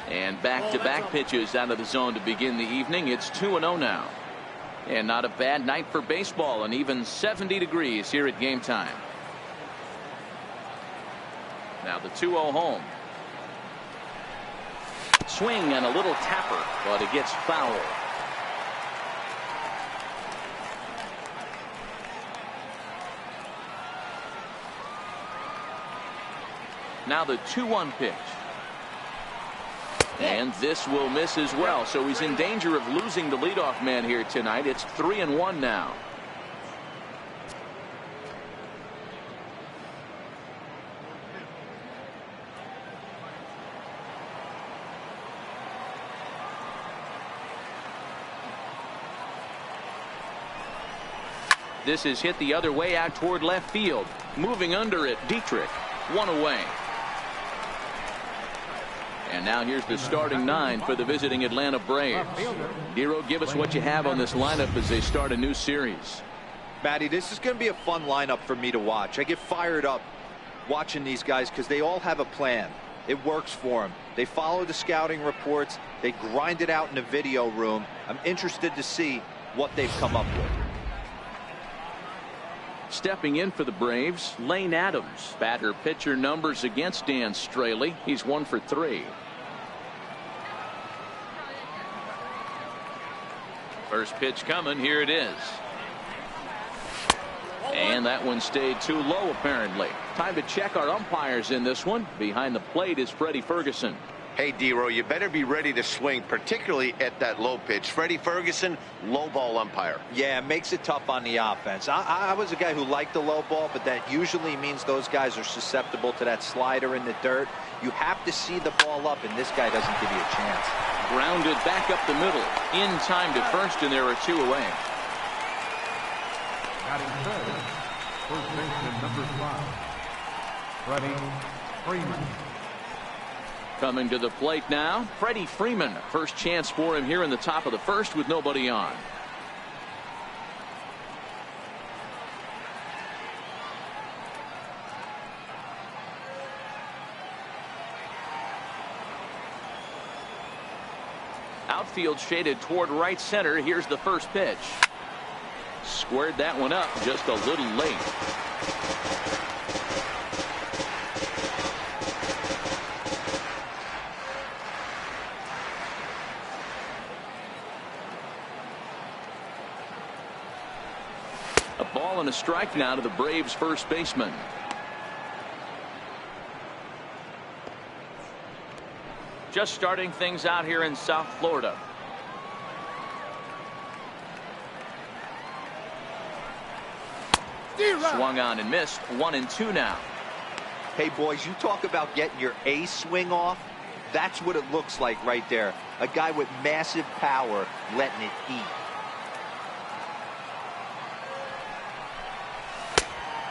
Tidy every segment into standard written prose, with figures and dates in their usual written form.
And back-to-back pitches out of the zone to begin the evening. It's 2-0 now. And not a bad night for baseball, and even 70 degrees here at game time. Now the 2-0 home. Swing and a little tapper, but it gets foul. Now the 2-1 pitch. And this will miss as well, so he's in danger of losing the leadoff man here tonight. It's 3-1 now. This is hit the other way out toward left field. Moving under it, Dietrich. One away. And now here's the starting 9 for the visiting Atlanta Braves. Dero, give us what you have on this lineup as they start a new series. Matty, this is going to be a fun lineup for me to watch. I get fired up watching these guys because they all have a plan. It works for them. They follow the scouting reports. They grind it out in the video room. I'm interested to see what they've come up with. Stepping in for the Braves, Lane Adams. Batter pitcher numbers against Dan Straley. He's 1 for 3. First pitch coming. Here it is. And that one stayed too low, apparently. Time to check our umpires in this one. Behind the plate is Freddie Ferguson. Hey, Dero, you better be ready to swing, particularly at that low pitch. Freddie Ferguson, low ball umpire. Yeah, it makes it tough on the offense. I was a guy who liked the low ball, but that usually means those guys are susceptible to that slider in the dirt. You have to see the ball up, and this guy doesn't give you a chance. Grounded back up the middle. In time to first, and there are 2 away. Batting third, first baseman number 5, Freddie Freeman. Coming to the plate now, Freddie Freeman. First chance for him here in the top of the first with nobody on. Outfield shaded toward right center. Here's the first pitch. Squared that one up just a little late. A ball and a strike now to the Braves first baseman. Just starting things out here in South Florida. Swung on and missed. 1-2 now. Hey, boys, you talk about getting your A swing off. That's what it looks like right there. A guy with massive power letting it eat.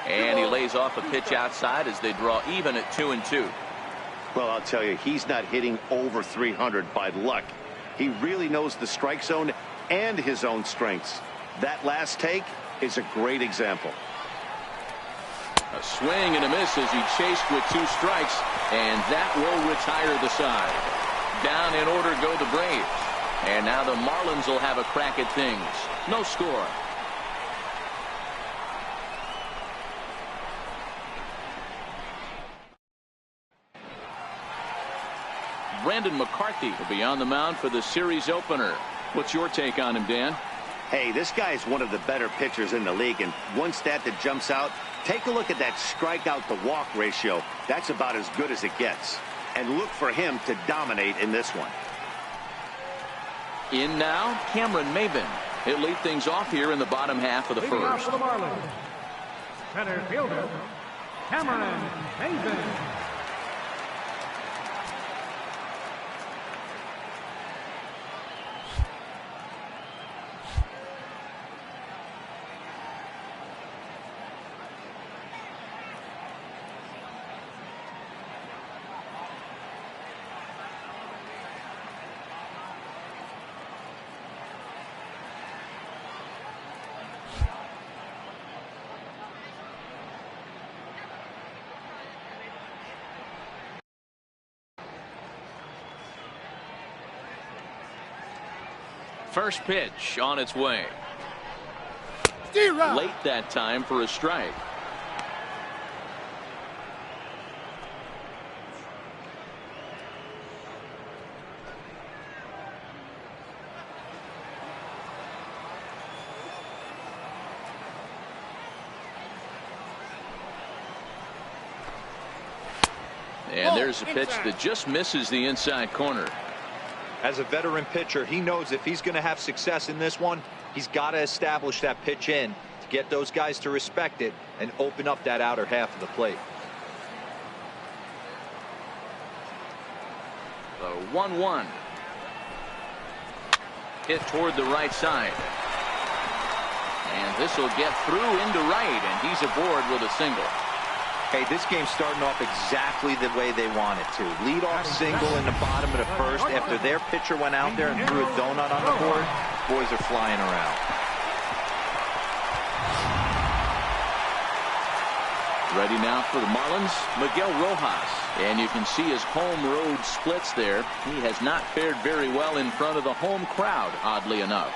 And he lays off a pitch outside as they draw even at 2-2. Well, I'll tell you, he's not hitting over 300 by luck. He really knows the strike zone and his own strengths. That last take is a great example. A swing and a miss as he chased with 2 strikes, and that will retire the side. Down in order go the Braves. And now the Marlins will have a crack at things. No score. Brandon McCarthy will be on the mound for the series opener. What's your take on him, Dan? Hey, this guy is one of the better pitchers in the league, and one stat that jumps out, take a look at that strikeout to walk ratio. That's about as good as it gets. And look for him to dominate in this one. In now, Cameron Maven. He'll lead things off here in the bottom half of the Leading off first. for the Marlins, center fielder Cameron Maven. First pitch on its way. Late that time for a strike. And there's a pitch that just misses the inside corner. As a veteran pitcher, he knows if he's going to have success in this one, he's got to establish that pitch in to get those guys to respect it and open up that outer half of the plate. The 1-1. Hit toward the right side. And this will get through into right, and he's aboard with a single. Hey, this game's starting off exactly the way they want it to. Lead-off single in the bottom of the first. After their pitcher went out there and threw a donut on the board, boys are flying around. Ready now for the Marlins, Miguel Rojas. And you can see his home road splits there. He has not fared very well in front of the home crowd, oddly enough.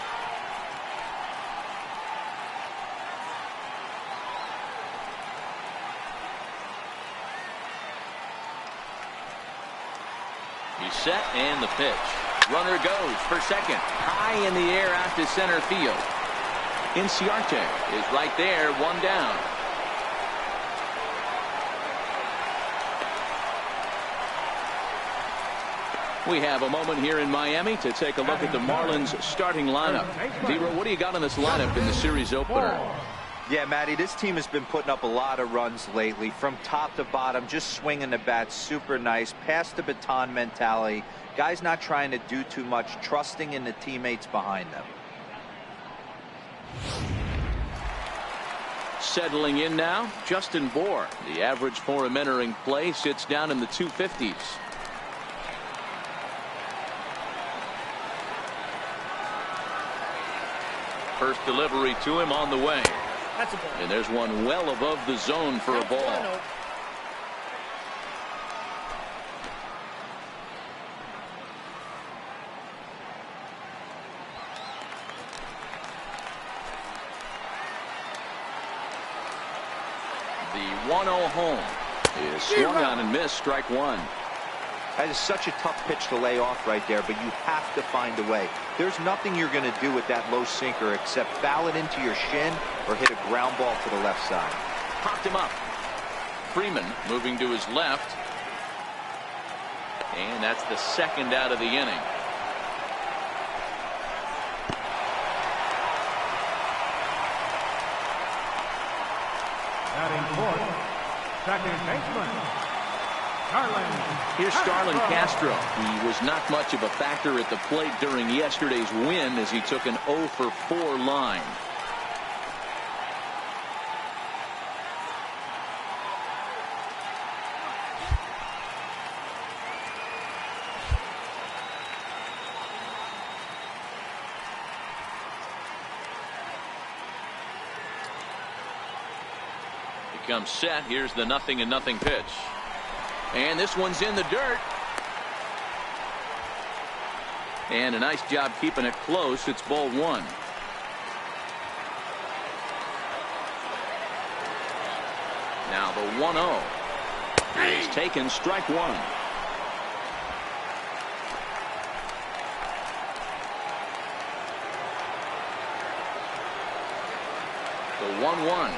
He's set, and the pitch. Runner goes for second. High in the air out to center field. Inciarte is right there, one down. We have a moment here in Miami to take a look at the Marlins starting lineup. Dero, what do you got on this lineup in the series opener? Yeah, Matty, this team has been putting up a lot of runs lately. From top to bottom, just swinging the bat super nice. Pass the baton mentality. Guys not trying to do too much, trusting in the teammates behind them. Settling in now, Justin Bour. The average for him entering play sits down in the 250s. First delivery to him on the way. That's a ball. And there's one well above the zone for a ball. The 1-0 home is swung on and missed, strike one. That is such a tough pitch to lay off right there, but you have to find a way. There's nothing you're going to do with that low sinker except foul it into your shin or hit a ground ball to the left side. Popped him up. Freeman moving to his left. And that's the second out of the inning. Batting fourth, second baseman, Here's Starlin Castro. He was not much of a factor at the plate during yesterday's win as he took an 0 for 4 line. He comes set. Here's the 0-0 pitch. And this one's in the dirt. And a nice job keeping it close. It's ball one. Now the 1-0 is taken, strike one. The 1-1.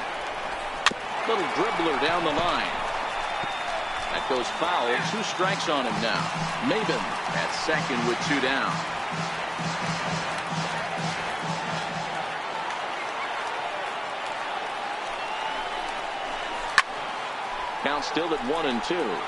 Little dribbler down the line. That goes foul. 2 strikes on him now. Maben at second with 2 down. Count still at 1-2.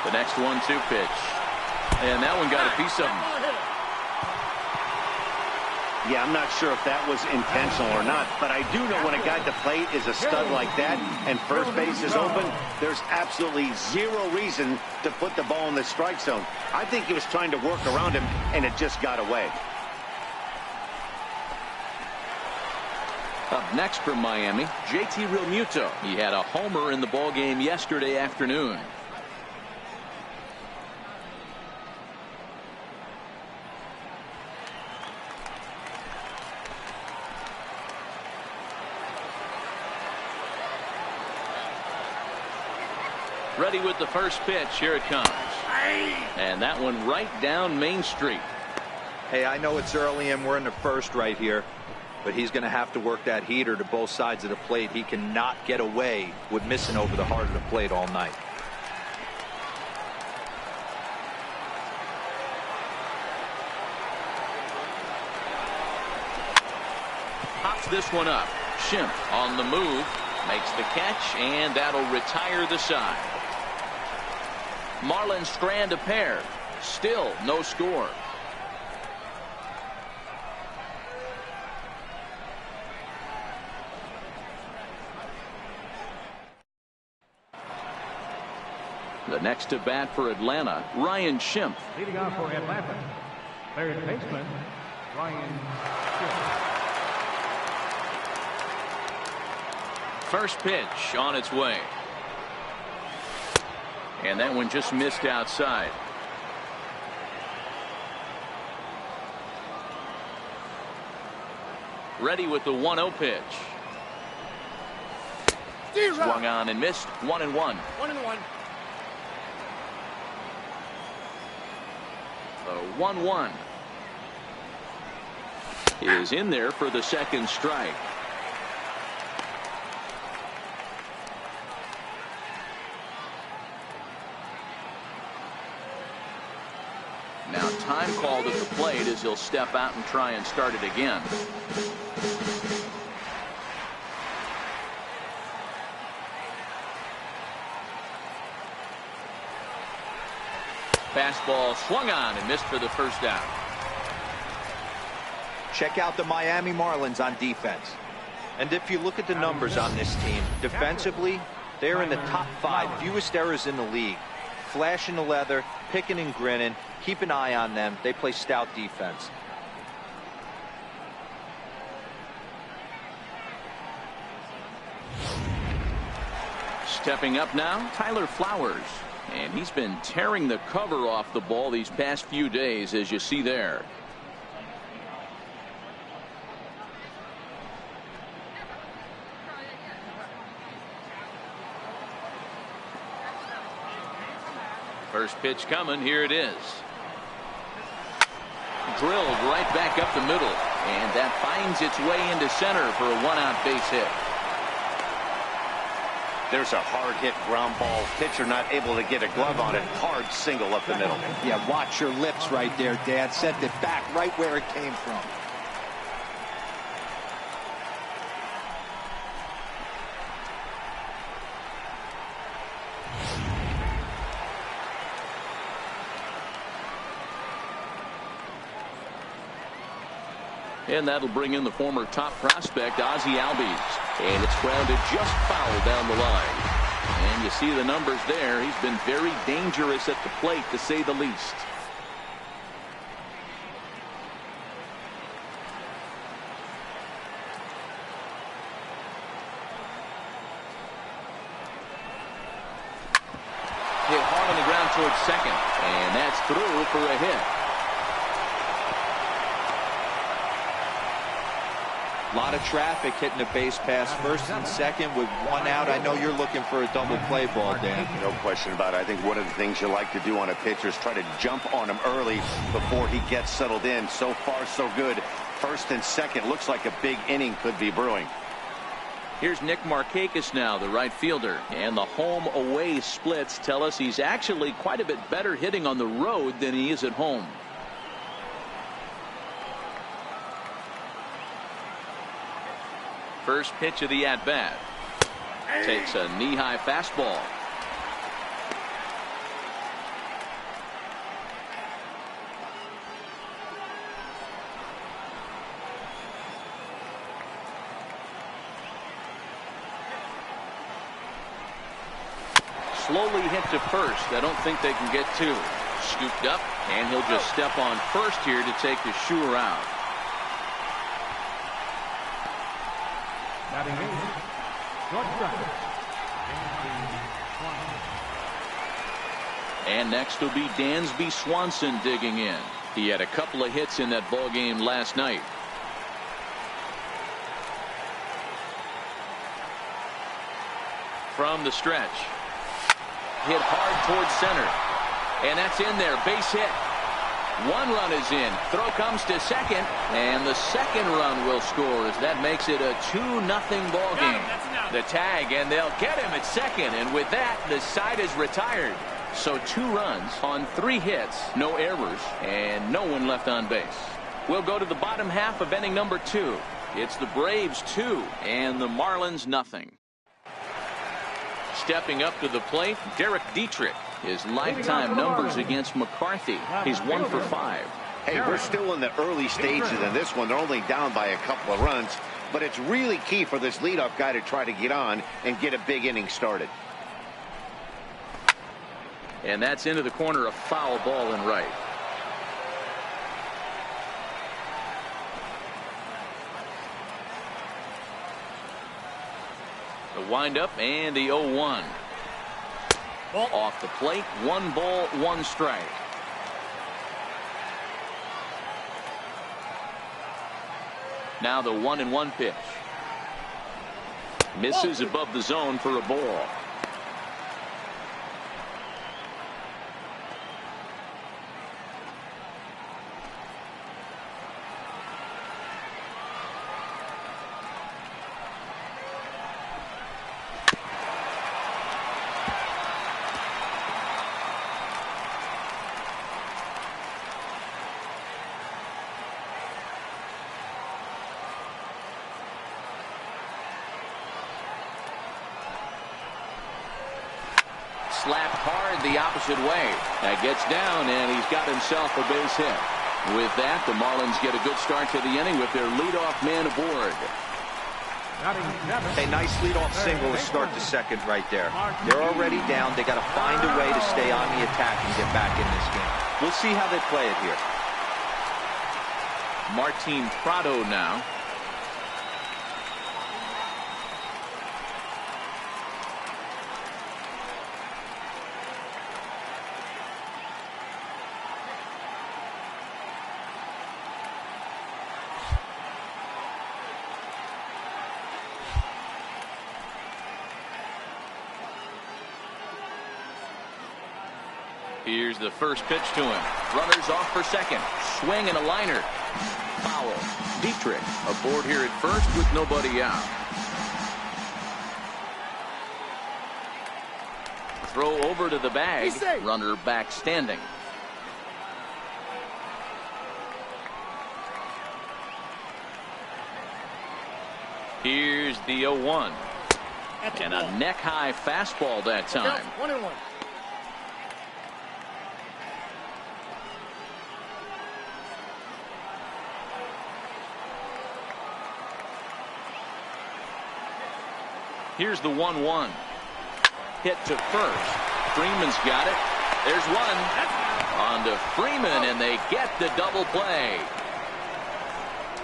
The next 1-2 pitch. And that one got a piece of him. Yeah, I'm not sure if that was intentional or not, but I do know when a guy at the plate is a stud like that and first base is open, there's absolutely zero reason to put the ball in the strike zone. I think he was trying to work around him, and it just got away. Up next from Miami, JT Realmuto. He had a homer in the ballgame yesterday afternoon. Ready with the first pitch. Here it comes. And that one right down Main Street. Hey, I know it's early and we're in the first right here, but he's going to have to work that heater to both sides of the plate. He cannot get away with missing over the heart of the plate all night. Pops this one up. Schimpf on the move. Makes the catch, and that'll retire the side. Marlins strand a pair. Still no score. The next to bat for Atlanta, Ryan Schimpf. Leading off for Atlanta, third baseman, Ryan Schimpf. First pitch on its way. And that one just missed outside. Ready with the 1-0 pitch. Swung on and missed. 1-1. 1-1. The 1-1 is in there for the second strike. Now time called at the plate as he'll step out and try and start it again. Fastball swung on and missed for the first out. Check out the Miami Marlins on defense. And if you look at the numbers on this team, defensively, they're in the top 5 fewest errors in the league. Flashing the leather, picking and grinning. Keep an eye on them. They play stout defense. Stepping up now, Tyler Flowers. And he's been tearing the cover off the ball these past few days, as you see there. First pitch coming. Here it is. Drilled right back up the middle. And that finds its way into center for a 1-out base hit. There's a hard hit ground ball. Pitcher not able to get a glove on it. Hard single up the middle. Yeah, watch your lips right there, Dad. Sent it back right where it came from. And that'll bring in the former top prospect, Ozzie Albies. And it's grounded just foul down the line. And you see the numbers there. He's been very dangerous at the plate, to say the least. Hit hard on the ground towards second. And that's through for a hit. A lot of traffic hitting the base pass first and second with 1 out. I know you're looking for a double play ball, Dan. No question about it. I think one of the things you like to do on a pitcher is try to jump on him early before he gets settled in. So far, so good. First and second. Looks like a big inning could be brewing. Here's Nick Markakis now, the right fielder. And the home-away splits tell us he's actually quite a bit better hitting on the road than he is at home. First pitch of the at-bat. Takes a knee-high fastball. Slowly hit to first. I don't think they can get two. Scooped up, and he'll just step on first here to take the Shure out. Batting eighth, shortstop. And next will be Dansby Swanson digging in. He had a couple of hits in that ball game last night. From the stretch. Hit hard towards center. And that's in there. Base hit. One run is in. Throw comes to second. And the second run will score as that makes it a 2-0 ball game. The tag, and they'll get him at second. And with that, the side is retired. So 2 runs on 3 hits, no errors, and no one left on base. We'll go to the bottom half of inning number 2. It's the Braves 2 and the Marlins nothing. Stepping up to the plate, Derek Dietrich. His lifetime numbers against McCarthy. He's 1 for 5. Hey, we're still in the early stages in this one. They're only down by a couple of runs, but it's really key for this leadoff guy to try to get on and get a big inning started. And that's into the corner, a foul ball and right. The windup and the 0-1. Off the plate, 1 ball, 1 strike. Now the 1-1 pitch. Misses above the zone for a ball. Slapped hard the opposite way. That gets down, and he's got himself a base hit. With that, the Marlins get a good start to the inning with their leadoff man aboard. A nice leadoff single to start the second right there. They're already down. They got to find a way to stay on the attack and get back in this game. We'll see how they play it here. Martin Prado now. Here's the first pitch to him. Runners off for second. Swing and a liner. Foul. Dietrich aboard here at first with nobody out. Throw over to the bag. Runner back standing. Here's the 0-1. And a neck-high fastball that time. 1-1. Here's the 1-1. Hit to first. Freeman's got it. There's one. On to Freeman, and they get the double play.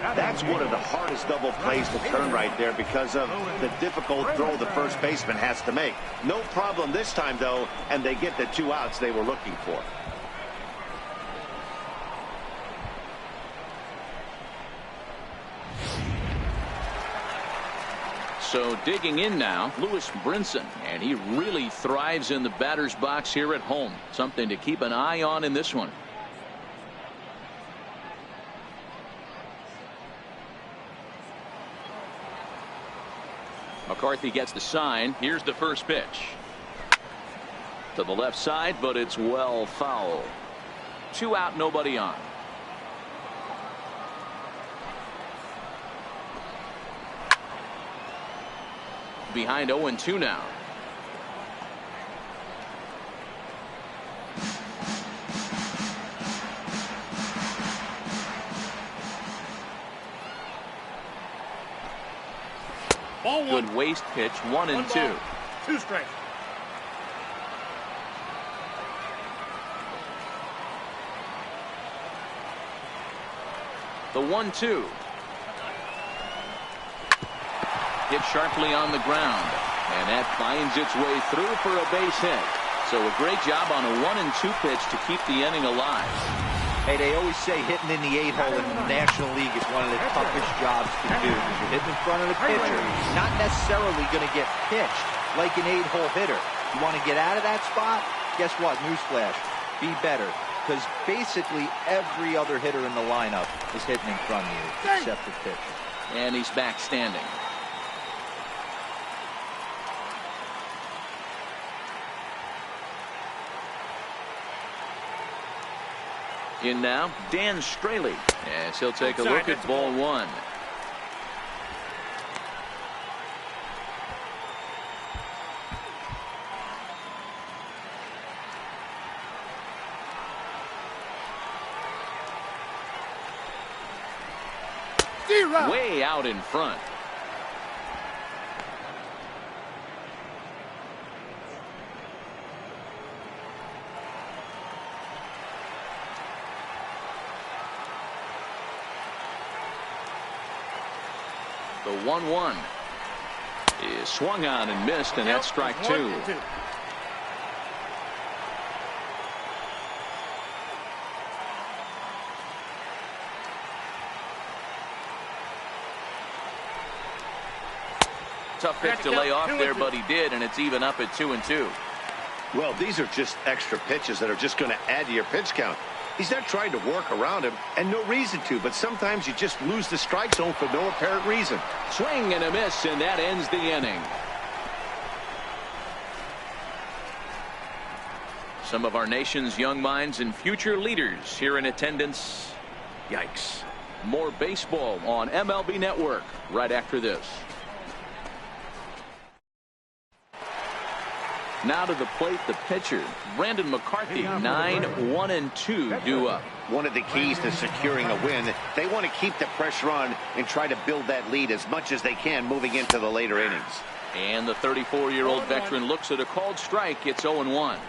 That's one of the hardest double plays to turn right there because of the difficult throw the first baseman has to make. No problem this time, though, and they get the 2 outs they were looking for. So digging in now, Lewis Brinson, and he really thrives in the batter's box here at home. Something to keep an eye on in this one. McCarthy gets the sign. Here's the first pitch. To the left side, but it's well foul. 2 out, nobody on. Behind 0-2 now. Ball 1. Good waste pitch, 1-2. 2 strikes. The 1-2. hit sharply on the ground. And that finds its way through for a base hit. So a great job on a 1-2 pitch to keep the inning alive. Hey, they always say hitting in the 8-hole in the National League is one of the toughest jobs to do. Because you're hitting in front of the pitcher, not necessarily going to get pitched like an 8-hole hitter. You want to get out of that spot? Guess what? Newsflash. Be better. Because basically every other hitter in the lineup is hitting in front of you except the pitcher. And he's back standing. In now, Dan Straley, as he'll take a look at ball one. Way out in front. The 1-1 is swung on and missed, and that's strike two. Tough pitch to lay off there, but he did, and it's even up at 2-2. Well, these are just extra pitches that are just going to add to your pitch count. He's not trying to work around him, and no reason to, but sometimes you just lose the strike zone for no apparent reason. Swing and a miss, and that ends the inning. Some of our nation's young minds and future leaders here in attendance. Yikes. More baseball on MLB Network right after this. Now to the plate, the pitcher, Brandon McCarthy, 9-1-2 due up. One of the keys to securing a win, they want to keep the pressure on and try to build that lead as much as they can moving into the later innings. And the 34-year-old veteran looks at a called strike. It's 0-1.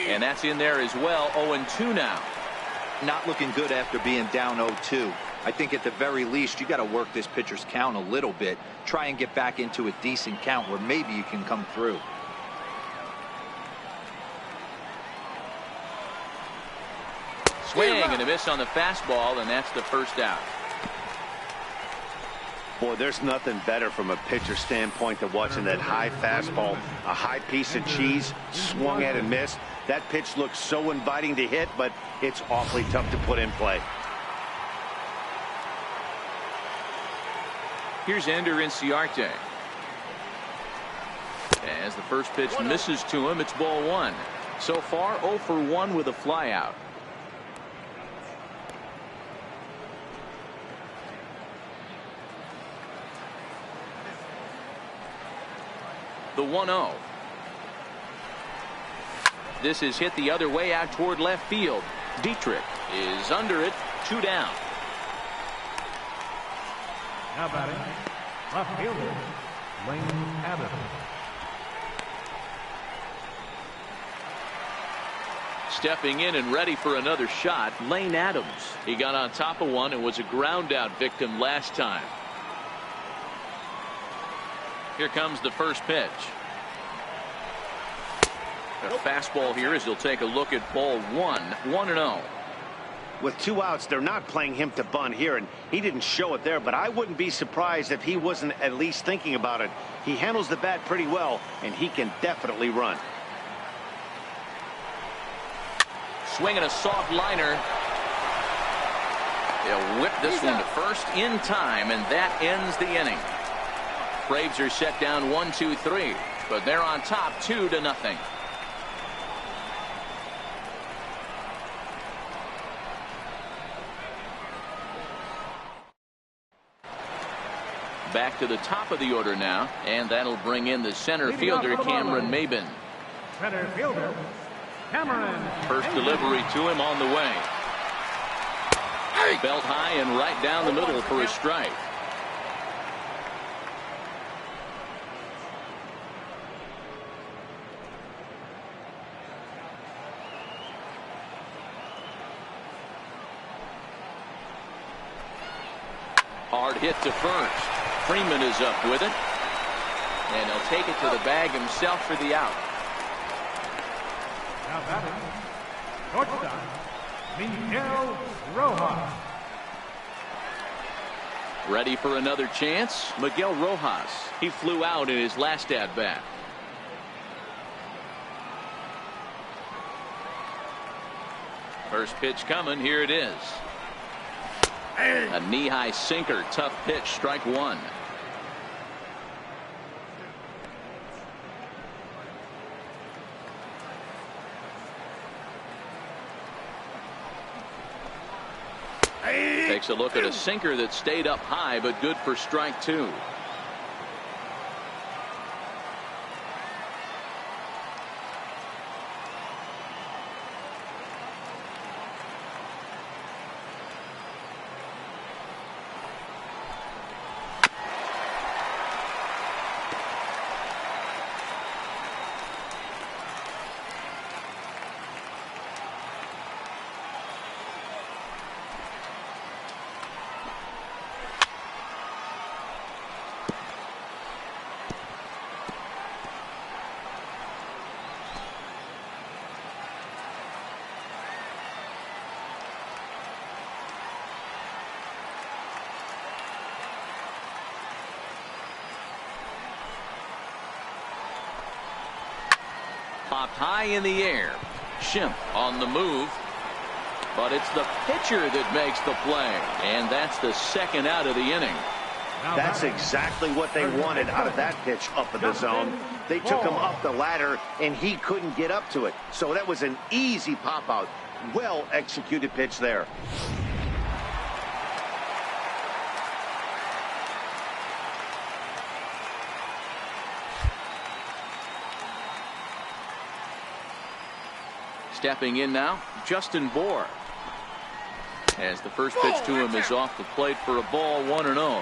And that's in there as well. 0-2 now. Not looking good after being down 0-2. I think at the very least you got to work this pitcher's count a little bit. Try and get back into a decent count where maybe you can come through. Swing and a miss on the fastball, and that's the first out. Boy, there's nothing better from a pitcher standpoint than watching that high fastball, a high piece of cheese, swung at and missed. That pitch looks so inviting to hit, but it's awfully tough to put in play. Here's Ender Inciarte. As the first pitch misses to him, it's ball one. So far, 0 for 1 with a flyout. The 1-0. This is hit the other way out toward left field. Dietrich is under it, 2 down. Now batting, left fielder, Lane Adams. Stepping in and ready for another shot, Lane Adams. He got on top of one and was a ground out victim last time. Here comes the first pitch. A fastball here as he'll take a look at ball one. 1-0. With 2 outs, they're not playing him to bunt here, and he didn't show it there, but I wouldn't be surprised if he wasn't at least thinking about it. He handles the bat pretty well, and he can definitely run. Swinging a soft liner. They'll whip this one to first in time, and that ends the inning. Braves are set down 1-2-3, but they're on top 2-0. Back to the top of the order now, and that'll bring in the center fielder, Cameron Maybin. Center fielder, Cameron. First delivery to him on the way. Belt high and right down the middle for a strike. Hard hit to first. Freeman is up with it. And he'll take it to the bag himself for the out. Now batting, shortstop, Miguel Rojas. Ready for another chance? Miguel Rojas. He flew out in his last at-bat. First pitch coming. Here it is. A knee-high sinker. Tough pitch. Strike one. Takes a look at a sinker that stayed up high, but good for strike two. Popped high in the air. Schimpf on the move. But it's the pitcher that makes the play. And that's the second out of the inning. That's exactly what they wanted out of that pitch up in the zone. They took him up the ladder, and he couldn't get up to it. So that was an easy pop-out. Well-executed pitch there. Stepping in now, Justin Bour. As the first pitch to him is off the plate for a ball, 1-0.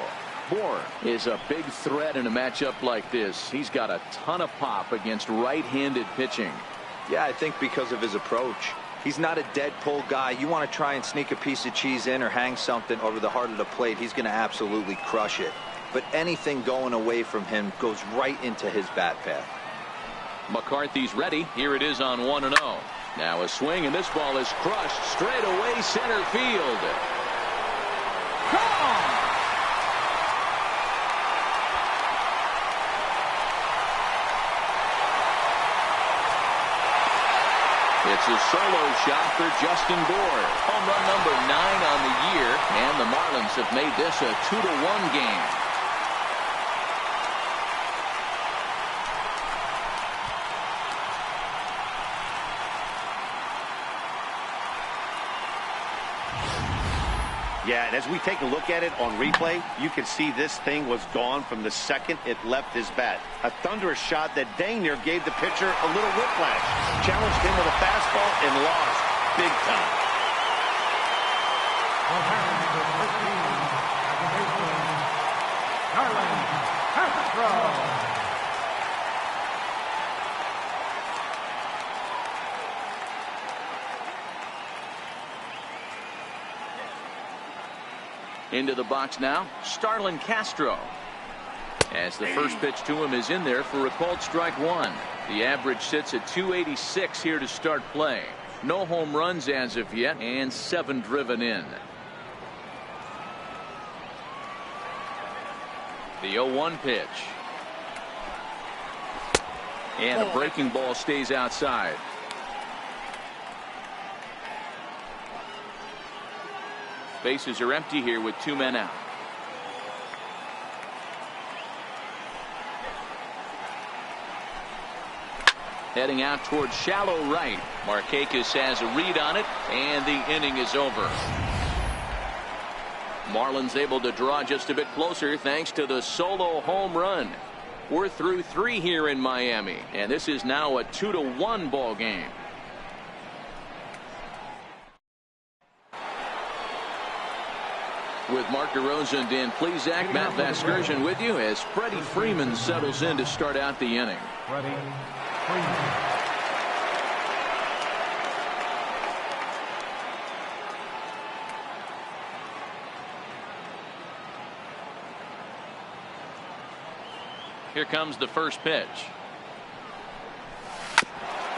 Bour is a big threat in a matchup like this. He's got a ton of pop against right-handed pitching. Yeah, I think because of his approach. He's not a dead pull guy. You want to try and sneak a piece of cheese in or hang something over the heart of the plate, he's going to absolutely crush it. But anything going away from him goes right into his bat path. McCarthy's ready. Here it is on 1-0. Now a swing, and this ball is crushed straight away center field. Gone! It's a solo shot for Justin Bour. Home run number 9 on the year, and the Marlins have made this a 2-1 game. Yeah, and as we take a look at it on replay, you can see this thing was gone from the second it left his bat. A thunderous shot that dang near gave the pitcher a little whiplash. Challenged him with a fastball and lost big time. Into the box now, Starlin Castro. As the first pitch to him is in there for a called strike one. The average sits at 286 here to start play. No home runs as of yet, and 7 driven in. The 0-1 pitch. And a breaking ball stays outside. Bases are empty here with 2 men out. Heading out towards shallow right. Markakis has a read on it, and the inning is over. Marlins able to draw just a bit closer thanks to the solo home run. We're through 3 here in Miami, and this is now a 2-1 ball game. With Mark DeRosa and Dan Plesac, Matt Vasgersian with you as Freddie Freeman settles in to start out the inning. Freddie Freeman. Here comes the first pitch.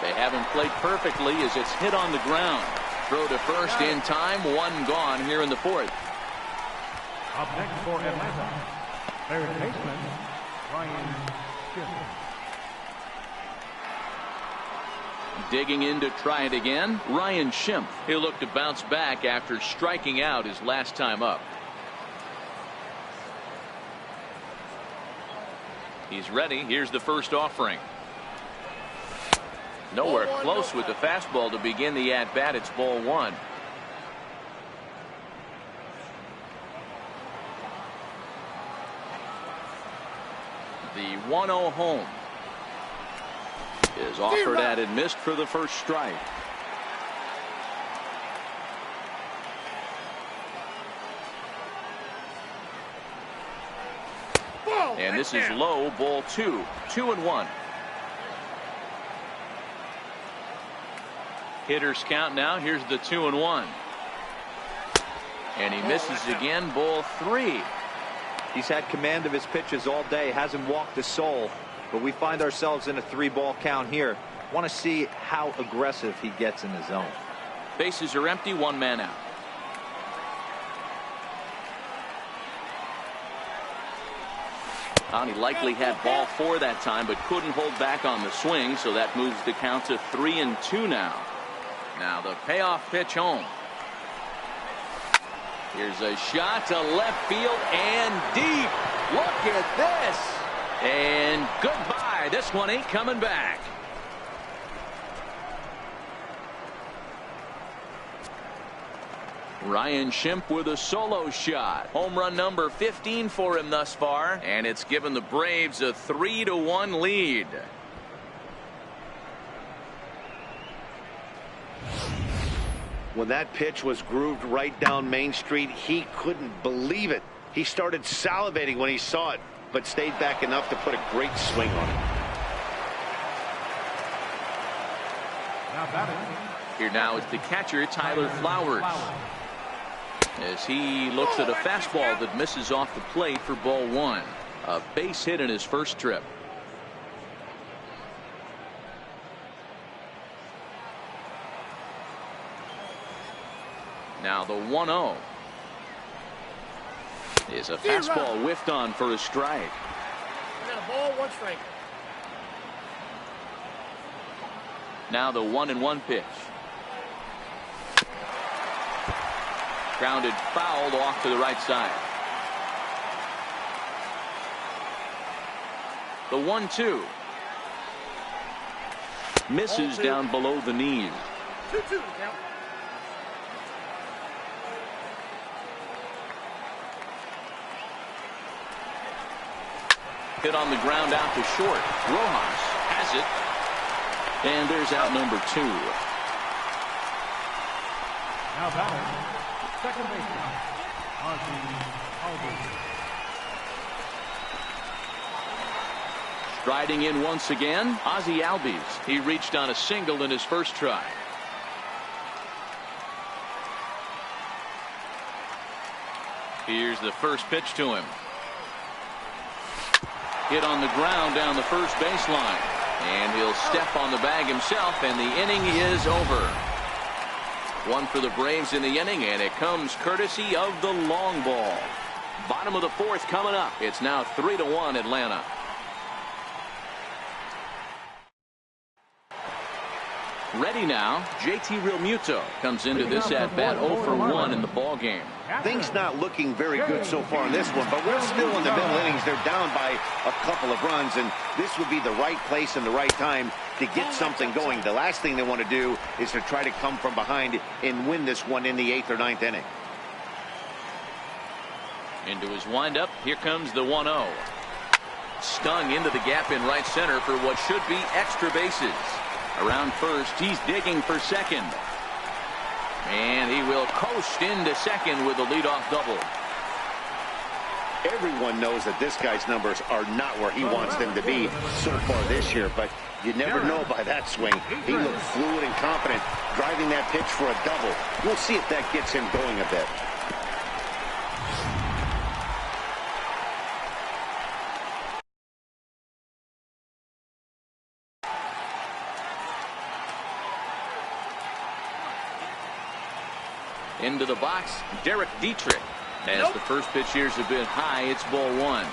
They haven't played perfectly as it's hit on the ground. Throw to first in time. One gone here in the fourth. Up next for Atlanta, third baseman, Ryan Schiff. Digging in to try it again, Ryan Schimpf. He'll look to bounce back after striking out his last time up. He's ready. Here's the first offering. Nowhere close with the fastball to begin the at-bat. It's ball one. The 1-0 home is offered at and missed for the first strike. And this is low, ball two. 2-1. Hitters count now. Here's the 2-1. And he misses again, ball three. He's had command of his pitches all day, hasn't walked a soul, but we find ourselves in a 3-ball count here. Want to see how aggressive he gets in the zone. Bases are empty, one man out. He likely had ball four that time, but couldn't hold back on the swing, so that moves the count to 3-2 now. Now the payoff pitch home. Here's a shot to left field and deep. Look at this. And goodbye. This one ain't coming back. Ryan Schimpf with a solo shot. Home run number 15 for him thus far, and it's given the Braves a 3-1 lead. When that pitch was grooved right down Main Street, he couldn't believe it. He started salivating when he saw it, but stayed back enough to put a great swing on it. Here now is the catcher, Tyler Flowers, as he looks at a fastball that misses off the plate for ball one. A base hit in his first trip. Now the 1-0 is a fastball whiffed on for a strike. We got a ball, one strike. Now the 1-1 pitch. Grounded fouled off to the right side. The 1-2 misses down below the knees. 2-2 count. Hit on the ground out to short. Rojas has it. And there's out number two. Now batting, second baseman, Ozzie Albies. Striding in once again, Ozzie Albies. He reached on a single in his first try. Here's the first pitch to him. Hit on the ground down the first baseline. And he'll step on the bag himself, and the inning is over. One for the Braves in the inning, and it comes courtesy of the long ball. Bottom of the fourth coming up. It's now 3-1 Atlanta. Ready now, JT Realmuto comes into this at-bat 0 for 1 in the ball game. Things not looking very good so far in this one, but we're still in the middle innings. They're down by a couple of runs, and this would be the right place and the right time to get something going. The last thing they want to do is to try to come from behind and win this one in the 8th or 9th inning. Into his windup, here comes the 1-0. Stung into the gap in right center for what should be extra bases. Around first, he's digging for second. And he will coast into second with a leadoff double. Everyone knows that this guy's numbers are not where he wants them to be so far this year, but you never know by that swing. He looked fluid and confident, driving that pitch for a double. We'll see if that gets him going a bit. Into the box, Derek Dietrich. As the first pitch here's a bit high, it's ball one.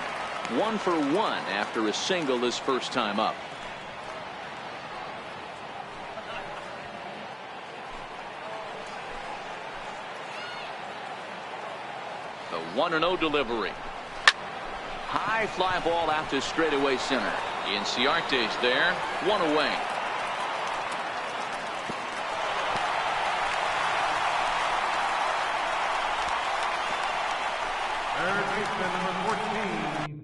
1 for 1 after a single his first time up. The 1-0 delivery. High fly ball out to straightaway center. Inciarte's there, 1 away. Third baseman, number 14.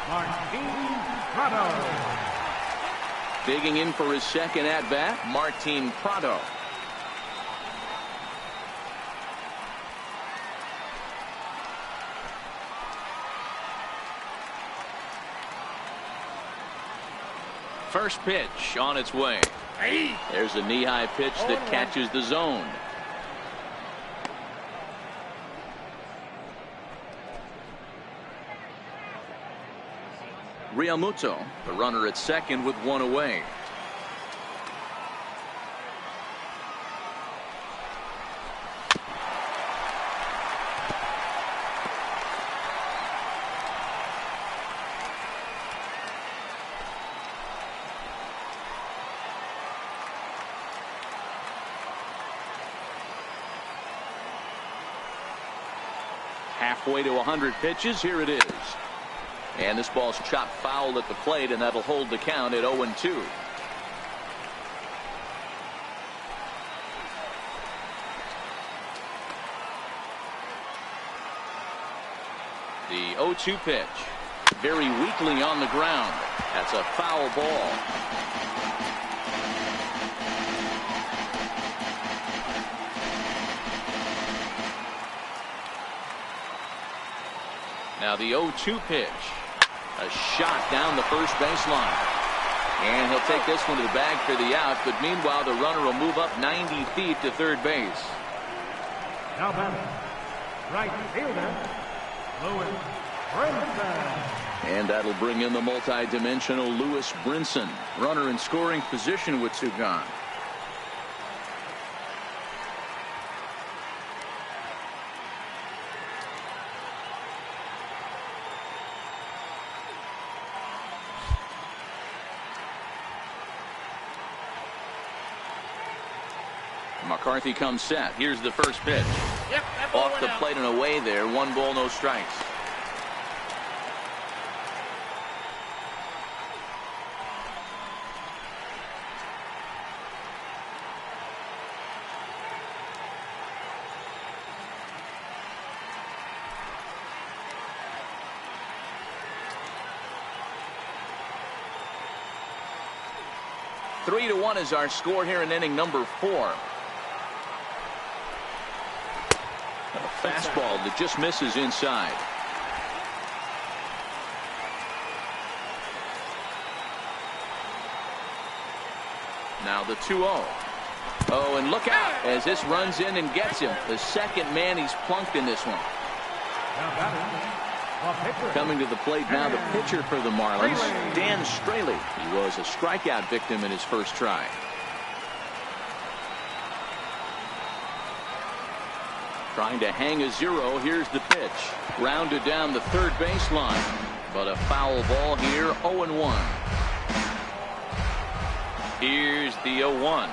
Martin Prado. Digging in for his second at-bat, Martin Prado. First pitch on its way. There's a knee-high pitch that catches the zone. Realmuto, the runner at second with 1 away. Halfway to 100 pitches, here it is. And this ball's chopped foul at the plate, and that'll hold the count at 0-2. The 0-2 pitch. Very weakly on the ground. That's a foul ball. Now the 0-2 pitch. A shot down the first baseline. And he'll take this one to the bag for the out, but meanwhile the runner will move up 90 feet to third base. Now batting, right fielder, Lewis Brinson. And that'll bring in the multi-dimensional Lewis Brinson. Runner in scoring position with 2 gone. McCarthy comes set. Here's the first pitch. Off the plate and away there. 1 ball, no strikes. Three to 1 is our score here in inning number 4. A fastball that just misses inside. Now the 2-0. Oh, and look out as this runs in and gets him. The second man he's plunked in this one. Coming to the plate now, the pitcher for the Marlins, Dan Straley. He was a strikeout victim in his first try. Trying to hang a 0. Here's the pitch. Rounded down the third baseline. But a foul ball here. 0-1. Here's the 0-1.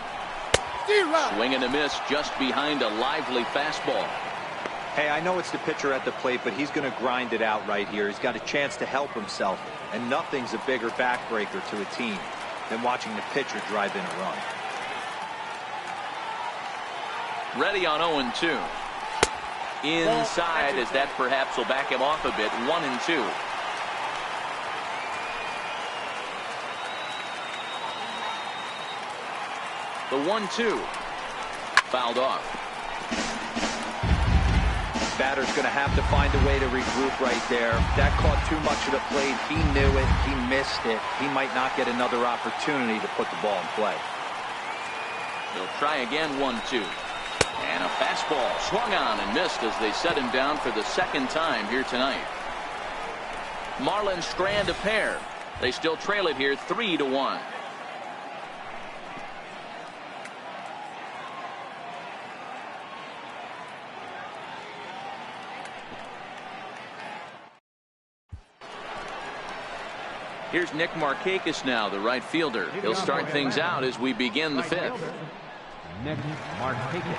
Swing and a miss just behind a lively fastball. Hey, I know it's the pitcher at the plate, but he's going to grind it out right here. He's got a chance to help himself. And nothing's a bigger backbreaker to a team than watching the pitcher drive in a run. Ready on 0-2. Inside, as that perhaps will back him off a bit. 1-2. The 1-2 fouled off. Batter's going to have to find a way to regroup right there. That caught too much of the plate. He knew it. He missed it. He might not get another opportunity to put the ball in play. They'll try again, 1-2. And a fastball swung on and missed as they set him down for the second time here tonight. Marlins strand a pair. They still trail it here 3-1. Here's Nick Markakis now, the right fielder. He'll start things out as we begin the fifth. Nick Markakis.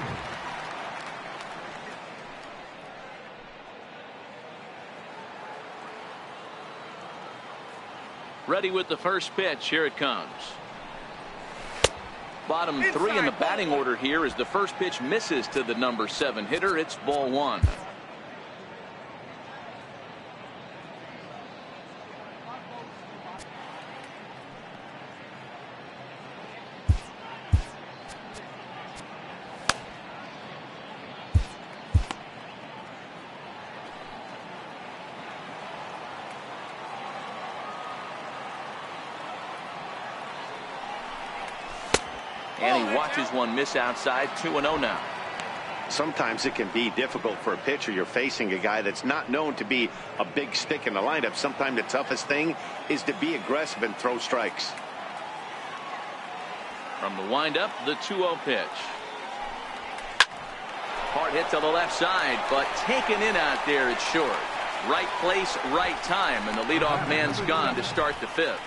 Ready with the first pitch. Here it comes. Bottom three in the batting order here as the first pitch misses to the number 7 hitter. It's ball 1. And he watches one miss outside. 2-0 now. Sometimes it can be difficult for a pitcher. You're facing a guy that's not known to be a big stick in the lineup. Sometimes the toughest thing is to be aggressive and throw strikes. From the windup, the 2-0 pitch. Hard hit to the left side, but taken in out there. It's short. Right place, right time, and the leadoff man's gone to start the fifth.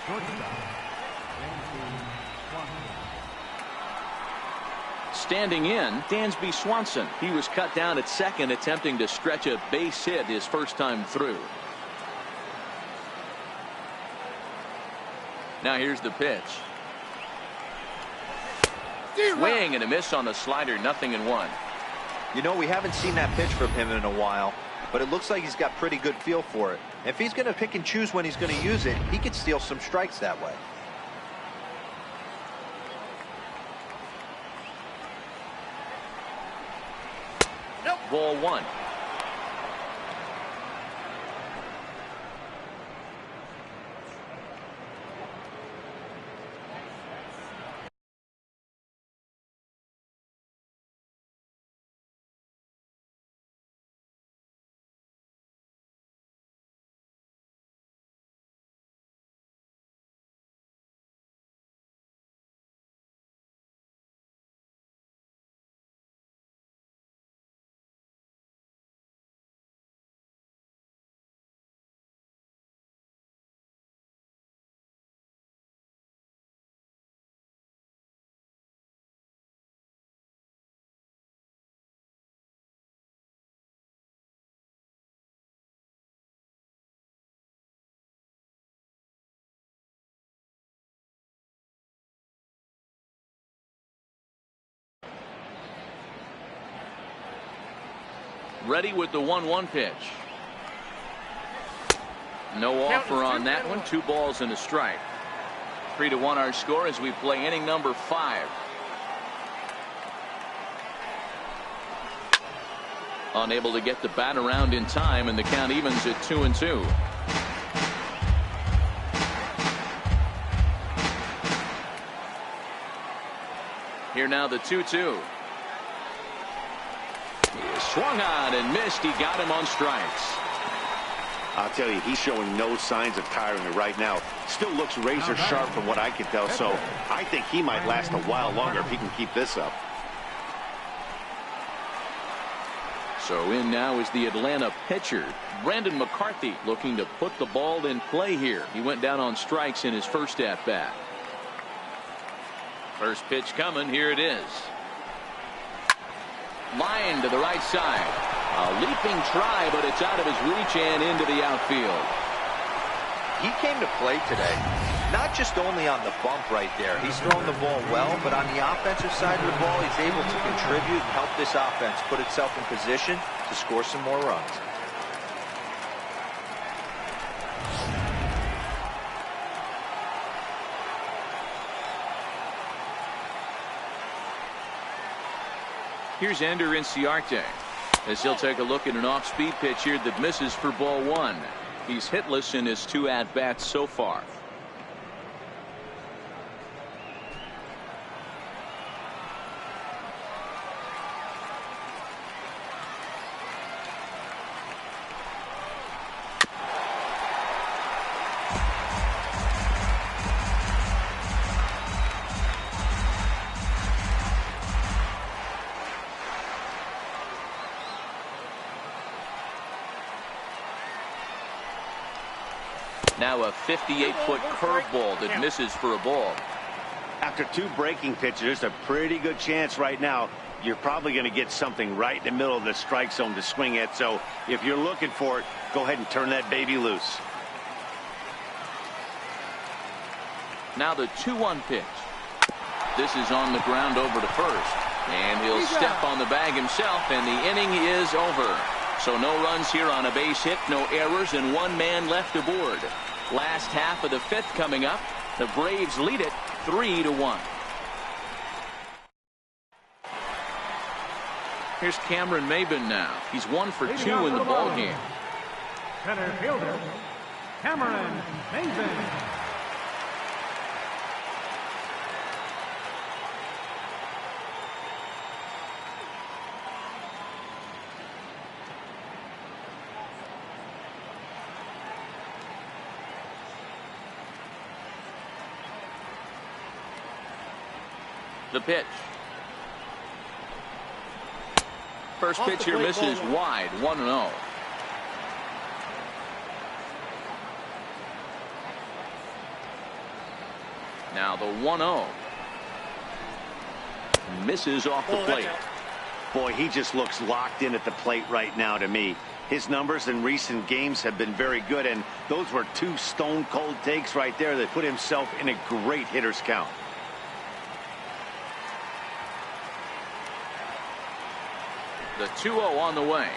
Standing in, Dansby Swanson. He was cut down at second, attempting to stretch a base hit his first time through. Now here's the pitch. Swing and a miss on the slider. 0-1. You know, we haven't seen that pitch from him in a while, but it looks like he's got pretty good feel for it. If he's going to pick and choose when he's going to use it, he could steal some strikes that way. Ball 1. Ready with the 1-1 pitch. No offer on that one. 2 balls and a strike. 3-1 our score as we play inning number 5. Unable to get the bat around in time, and the count evens at 2-2. Here now the 2-2. Swung on and missed. He got him on strikes. I'll tell you, he's showing no signs of tiring right now. Still looks razor sharp from what I can tell, so I think he might last a while longer if he can keep this up. So in now is the Atlanta pitcher, Brandon McCarthy, looking to put the ball in play here. He went down on strikes in his first at-bat. First pitch coming. Here it is. Line to the right side. A leaping try, but it's out of his reach and into the outfield. He came to play today, not just only on the bump right there. He's throwing the ball well, but on the offensive side of the ball, he's able to contribute and help this offense put itself in position to score some more runs. Here's Ender Inciarte. as he'll take a look at an off-speed pitch here that misses for ball one. He's hitless in his 2 at-bats so far. Now a 58-foot curveball that misses for a ball. After 2 breaking pitches, there's a pretty good chance right now you're probably going to get something right in the middle of the strike zone to swing at. So if you're looking for it, go ahead and turn that baby loose. Now the 2-1 pitch. This is on the ground over to first. And he'll step on the bag himself, and the inning is over. So no runs here on a base hit, no errors, and 1 man left aboard. Last half of the 5th coming up. The Braves lead it 3-1. Here's Cameron Maybin now. He's 1 for 2 in the ballgame. Center fielder, Cameron Maybin. The pitch. First pitch here misses wide, 1-0. Now the 1-0. Misses off the plate. Boy, he just looks locked in at the plate right now to me. His numbers in recent games have been very good, and those were 2 stone-cold takes right there that put himself in a great hitter's count. The 2-0 on the way.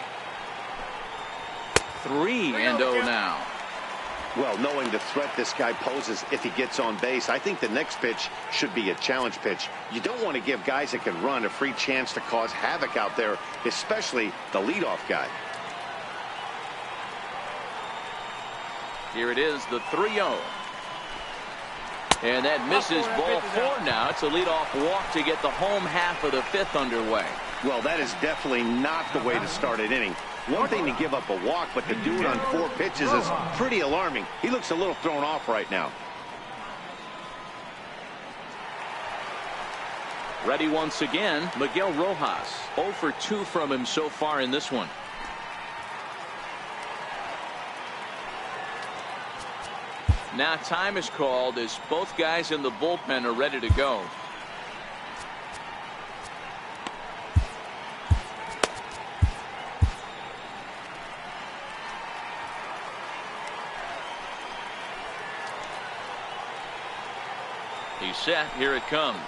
3-0 now. Well, knowing the threat this guy poses if he gets on base, I think the next pitch should be a challenge pitch. You don't want to give guys that can run a free chance to cause havoc out there, especially the leadoff guy. Here it is, the 3-0. And that misses ball 4 now. It's a leadoff walk to get the home half of the 5th underway. Well, that is definitely not the way to start an inning. One thing to give up a walk, but to do it on 4 pitches is pretty alarming. He looks a little thrown off right now. Ready once again, Miguel Rojas. 0 for 2 from him so far in this one. Now time is called as both guys in the bullpen are ready to go. He's set. Here it comes.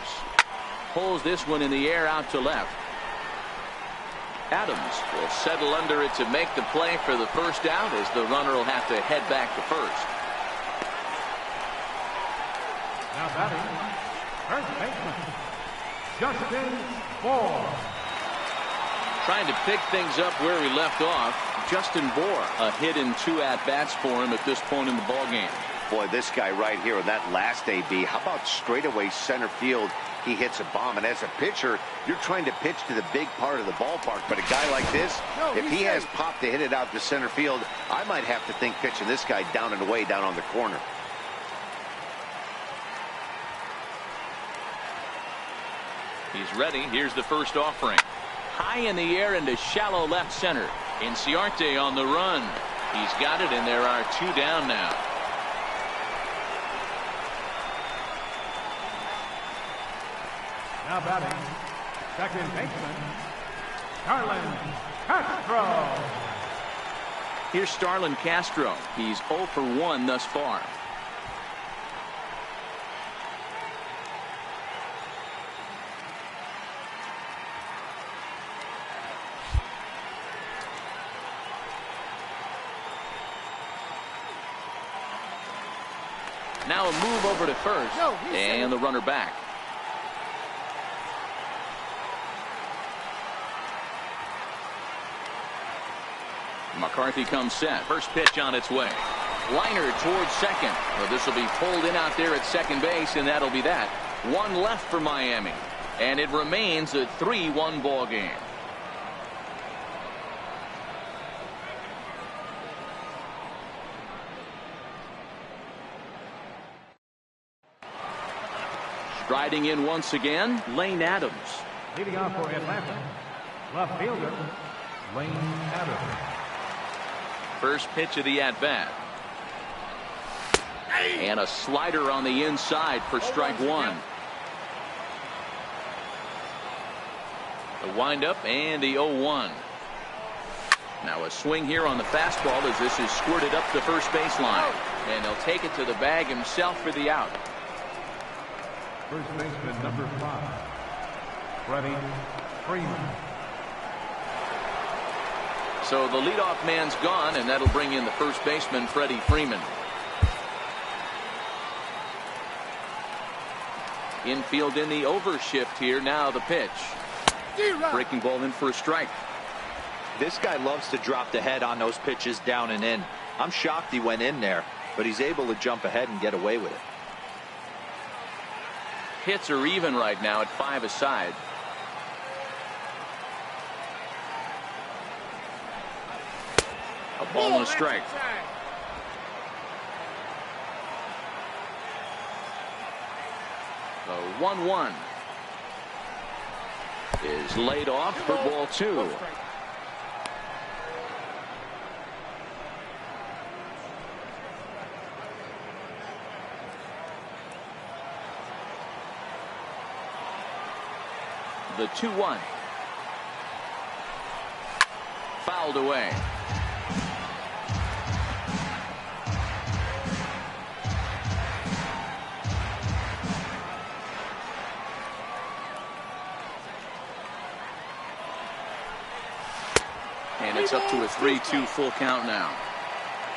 Pulls this one in the air out to left. Adams will settle under it to make the play for the first out, as the runner will have to head back to first. Now batting, first baseman, Justin Bohr. Trying to pick things up where he left off. Justin Bohr, a hit in 2 at-bats for him at this point in the ballgame. Boy, this guy right here in that last AB, how about straightaway center field? He hits a bomb, and as a pitcher, you're trying to pitch to the big part of the ballpark. But a guy like this, if he has pop to hit it out to center field, I might have to think pitching this guy down and away down on the corner. He's ready. Here's the first offering. High in the air into shallow left center. Inciarte on the run. He's got it, and there are 2 down now. Now batting, second baseman, Starlin Castro. Here's Starlin Castro. He's 0 for 1 thus far. Now a move over to first, and the runner back. McCarthy comes set. First pitch on its way. Liner towards second. Well, this will be pulled in out there at second base, and that'll be that. One left for Miami, and it remains a 3-1 ball game. Striding in once again, Lane Adams. Leading off for Atlanta, left fielder, Lane Adams. First pitch of the at-bat. And a slider on the inside for strike one. The windup and the 0-1. Now a swing here on the fastball as this is squirted up the first baseline. And he'll take it to the bag himself for the out. First baseman number 5, Freddie Freeman. So the leadoff man's gone, and that'll bring in the first baseman, Freddie Freeman. Infield in the overshift here. Now the pitch. Breaking ball in for a strike. This guy loves to drop the head on those pitches down and in. I'm shocked he went in there, but he's able to jump ahead and get away with it. Hits are even right now at 5 aside. A ball and a strike. The 1-1 is laid off for ball 2. The 2-1. Fouled away. And it's up to a 3-2 full count now.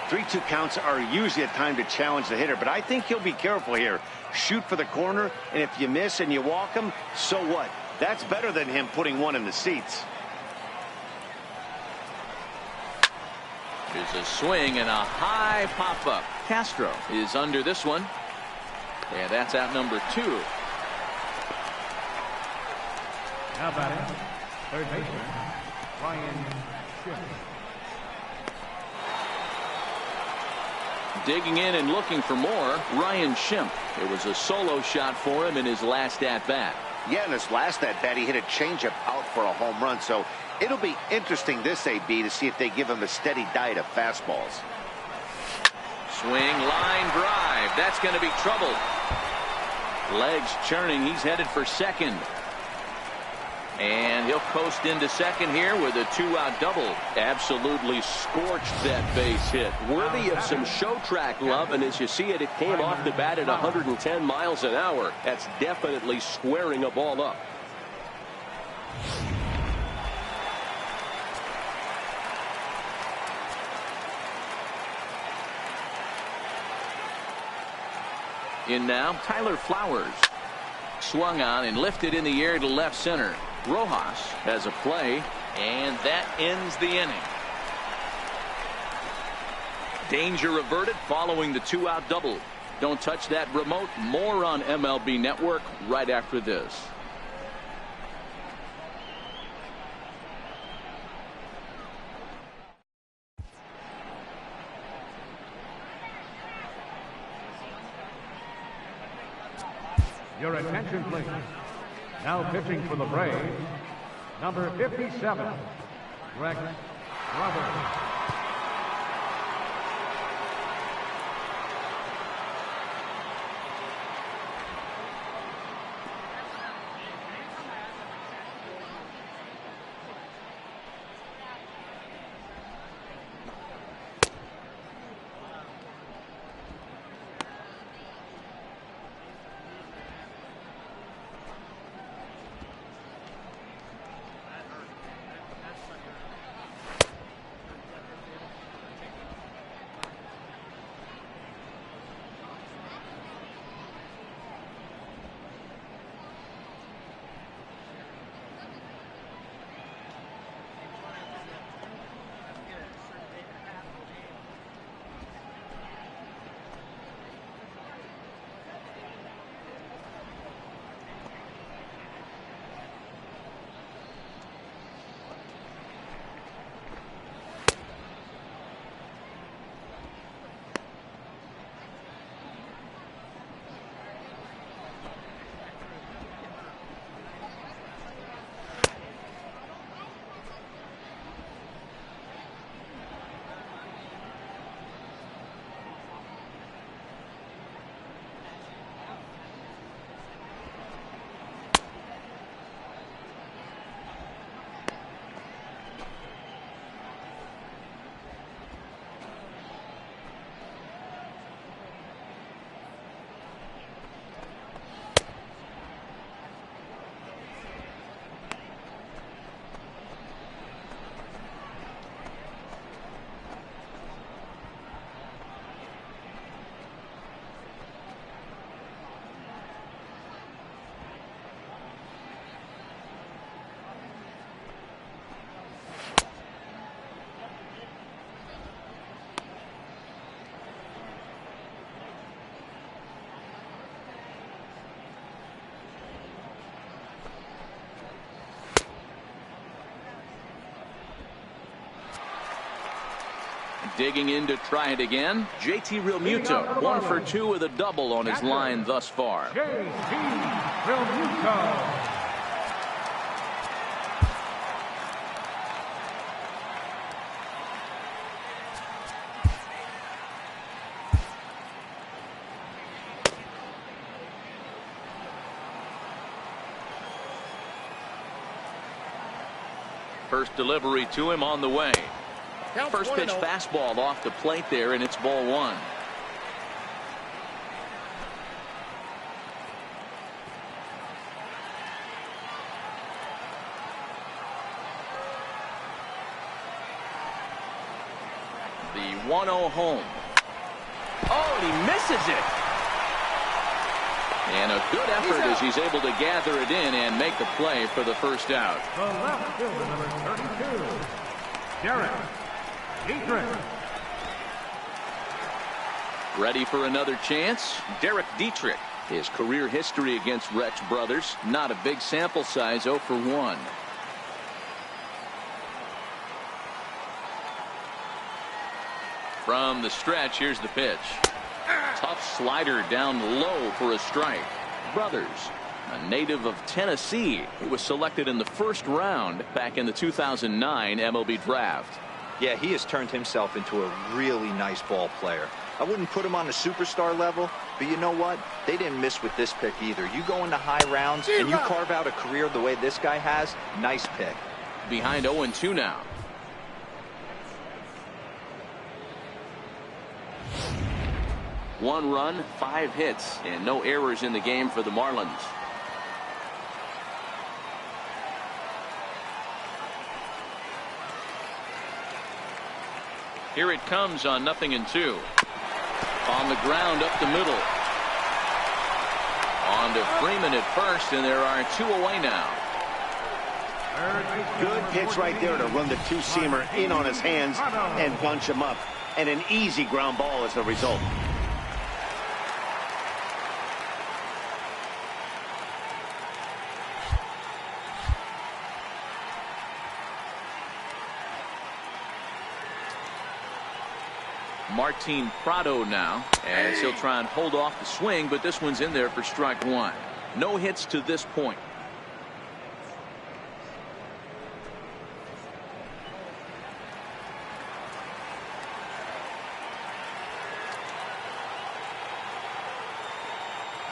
3-2 counts are usually a time to challenge the hitter, but I think he'll be careful here. Shoot for the corner, and if you miss and you walk him, so what? That's better than him putting one in the seats. There's a swing and a high pop-up. Castro is under this one. And that's out number 2. Now batting, third baseman, Ryan Schiff. Digging in and looking for more, Ryan Schiff. It was a solo shot for him in his last at-bat. Yeah, in his last at-bat, he hit a changeup out for a home run. So it'll be interesting this AB to see if they give him a steady diet of fastballs. Swing, line drive. That's going to be trouble. Legs churning. He's headed for second. And he'll coast into second here with a 2-out double. Absolutely scorched that base hit. Worthy of some show track love, and as you see it, it came off the bat at 110 miles an hour. That's definitely squaring a ball up. In now, Tyler Flowers. Swung on and lifted in the air to left center. Rojas has a play, and that ends the inning. Danger averted following the 2-out double. Don't touch that remote. More on MLB Network right after this. Your attention, please. Now pitching for the Braves, number 57, Rex Roberts. Digging in to try it again, JT Realmuto, 1 for 2 with a double on his line thus far. JT Realmuto. First delivery to him on the way. Count First pitch 1-0. fastball off the plate there, and it's ball 1. The 1-0 home. Oh, and he misses it. And a good effort as he's able to gather it in and make the play for the first out. The left fielder, number 32, Derek Dietrich. Ready for another chance? Derek Dietrich. His career history against Rex Brothers, not a big sample size, 0 for 1. From the stretch, here's the pitch. Tough slider down low for a strike. Brothers, a native of Tennessee, he was selected in the first round back in the 2009 MLB draft. Yeah, he has turned himself into a really nice ball player. I wouldn't put him on the superstar level, but you know what? They didn't miss with this pick either. You go into high rounds and you carve out a career the way this guy has, nice pick. Behind 0-2 now. One run, 5 hits, and no errors in the game for the Marlins. Here it comes on 0-2. On the ground up the middle. On to Freeman at first, and there are 2 away now. Good pitch right there to run the two-seamer in on his hands and bunch him up. And an easy ground ball as the result. Martin Prado now, as he'll try and hold off the swing, but this one's in there for strike 1. No hits to this point.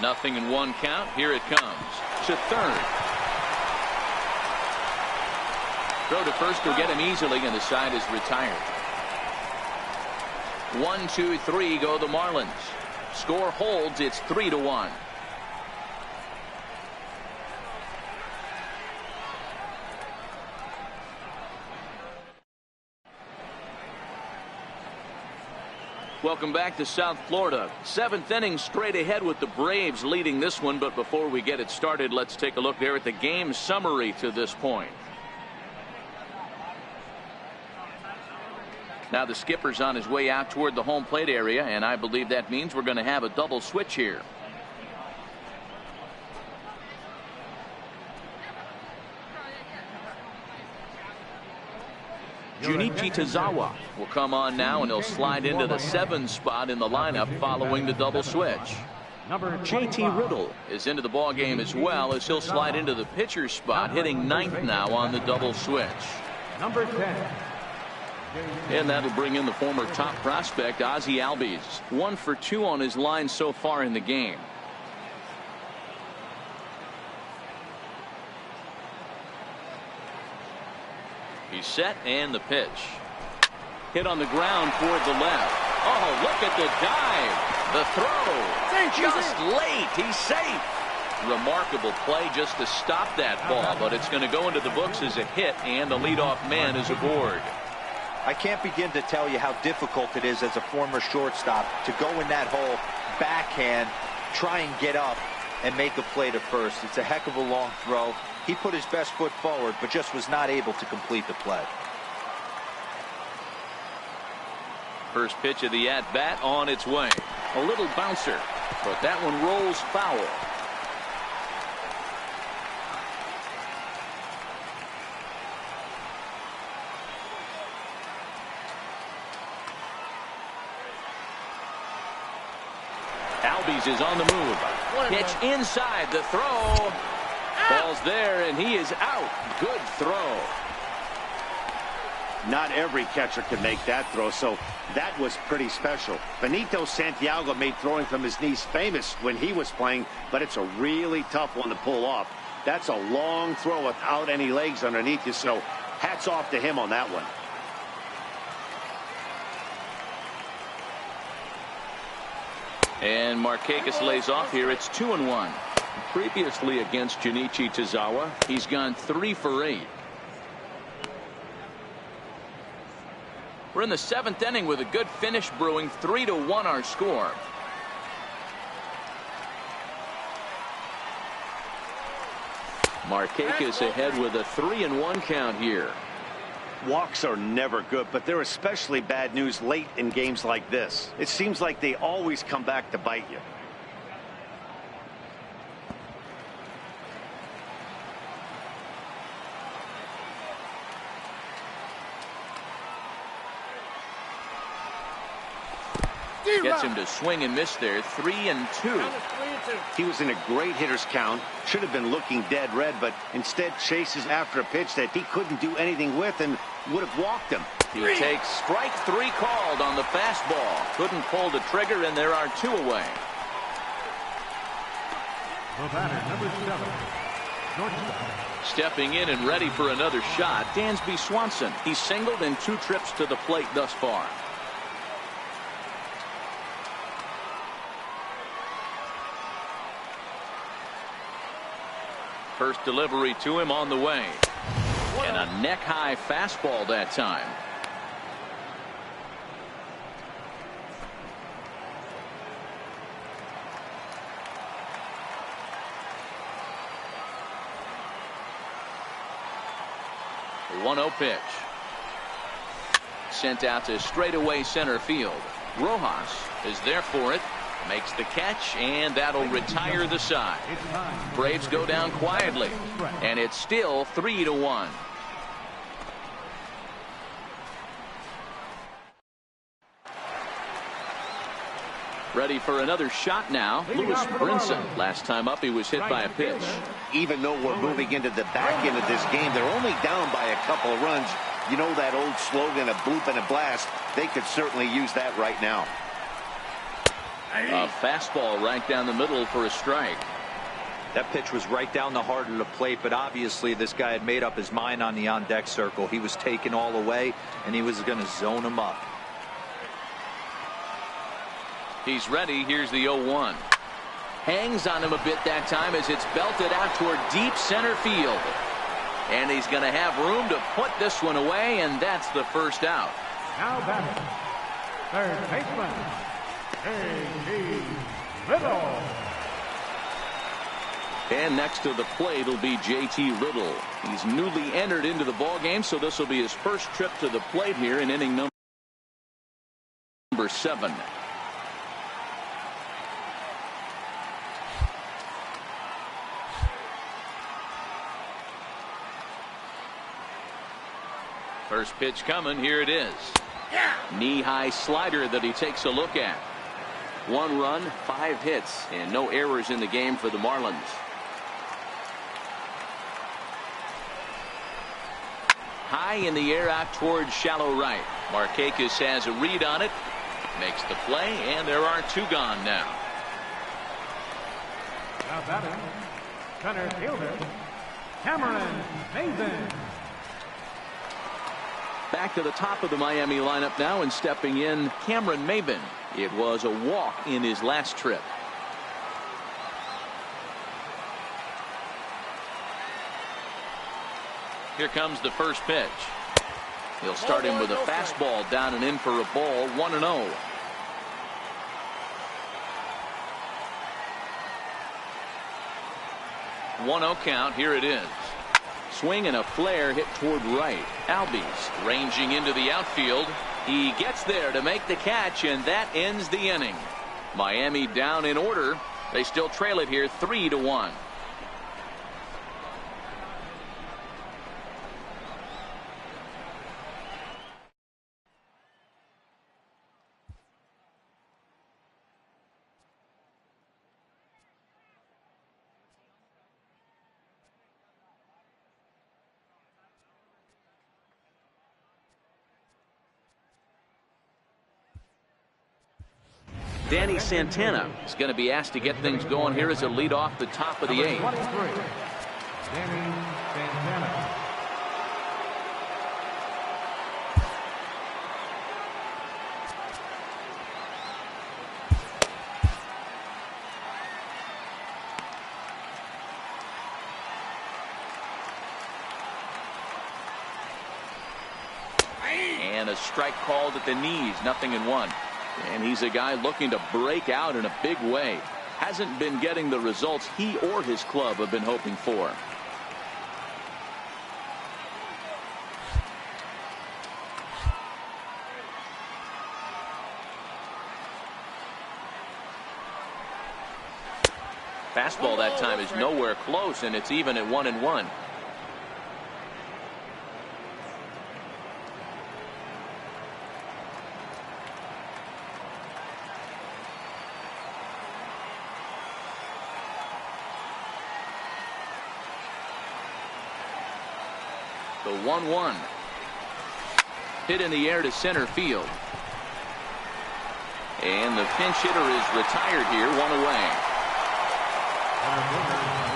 Nothing in 1 count. Here it comes to third. Throw to first will get him easily, and the side is retired. 1, 2, 3 go the Marlins. Score holds. It's 3-1. Welcome back to South Florida. 7th inning straight ahead with the Braves leading this one. But before we get it started, let's take a look there at the game summary to this point. Now the skipper's on his way out toward the home plate area, and I believe that means we're going to have a double switch here. Junichi Tazawa will come on now, and he'll slide into the 7 spot in the lineup following the double switch. JT Riddle is into the ball game as well, as he'll slide into the pitcher spot, hitting 9th now on the double switch. Number 10. And that'll bring in the former top prospect Ozzie Albies. 1 for 2 on his line so far in the game. He's set, and the pitch. Hit on the ground toward the left. Oh, look at the dive. The throw. Just late. He's safe. Remarkable play just to stop that ball, but it's going to go into the books as a hit, and the leadoff man is aboard. I can't begin to tell you how difficult it is as a former shortstop to go in that hole, backhand, try and get up and make a play to first. It's a heck of a long throw. He put his best foot forward, but just was not able to complete the play. First pitch of the at-bat on its way. A little bouncer, but that one rolls foul. Albies is on the move. Pitch inside. The throw. Ball's there, and he is out. Good throw. Not every catcher can make that throw, so that was pretty special. Benito Santiago made throwing from his knees famous when he was playing, but it's a really tough one to pull off. That's a long throw without any legs underneath you, so hats off to him on that one. And Markakis lays off here. It's 2-1. Previously against Junichi Tozawa, he's gone 3 for 8. We're in the 7th inning with a good finish brewing. 3-1 our score. Markakis ahead with a 3-1 count here. Walks are never good, but they're especially bad news late in games like this. It seems like they always come back to bite you. Gets him to swing and miss there. 3-2. He was in a great hitter's count. Should have been looking dead red, but instead chases after a pitch that he couldn't do anything with and would have walked him. He takes strike 3 called on the fastball. Couldn't pull the trigger, and there are 2 away. The batter, number 7, shortstop. Stepping in and ready for another shot, Dansby Swanson. He's singled in 2 trips to the plate thus far. First delivery to him on the way. And a neck-high fastball that time. The 1-0 pitch. Sent out to straightaway center field. Rojas is there for it. Makes the catch, and that'll retire the side. Braves go down quietly, and it's still 3-1. Ready for another shot now. Lewis Brinson. Last time up, he was hit by a pitch. Even though we're moving into the back end of this game, they're only down by a couple of runs. You know that old slogan, a bloop and a blast. They could certainly use that right now. A fastball right down the middle for a strike. That pitch was right down the heart of the plate, but obviously this guy had made up his mind on the on-deck circle. He was taken all the way, and he was going to zone him up. He's ready. Here's the 0-1. Hangs on him a bit that time as it's belted out toward deep center field. And he's going to have room to put this one away, and that's the first out. Now batting, third baseman, J.T. Little. And next to the plate will be J.T. Little. He's newly entered into the ball game, so this will be his first trip to the plate here in inning number 7. First pitch coming. Here it is. Knee-high slider that he takes a look at. 1 run, 5 hits, and no errors in the game for the Marlins. High in the air out towards shallow right. Markakis has a read on it. Makes the play, and there are 2 gone now. Now batting, center fielder, Cameron Mason. Back to the top of the Miami lineup now, and stepping in, Cameron Maben. It was a walk in his last trip. Here comes the first pitch. He'll start him with a fastball down and in for a ball. 1-0. One-0 count. Here it is. Swing and a flare hit toward right. Albies ranging into the outfield. He gets there to make the catch, and that ends the inning. Miami down in order. They still trail it here 3-1. Danny Santana is going to be asked to get things going here as a lead off the top of the Number 8th. 23, Danny Santana. And a strike called at the knees, 0-1. And he's a guy looking to break out in a big way. Hasn't been getting the results he or his club have been hoping for. Fastball that time is nowhere close, and it's even at 1-1. The 1-1. Hit in the air to center field. And the pinch hitter is retired here, 1 away.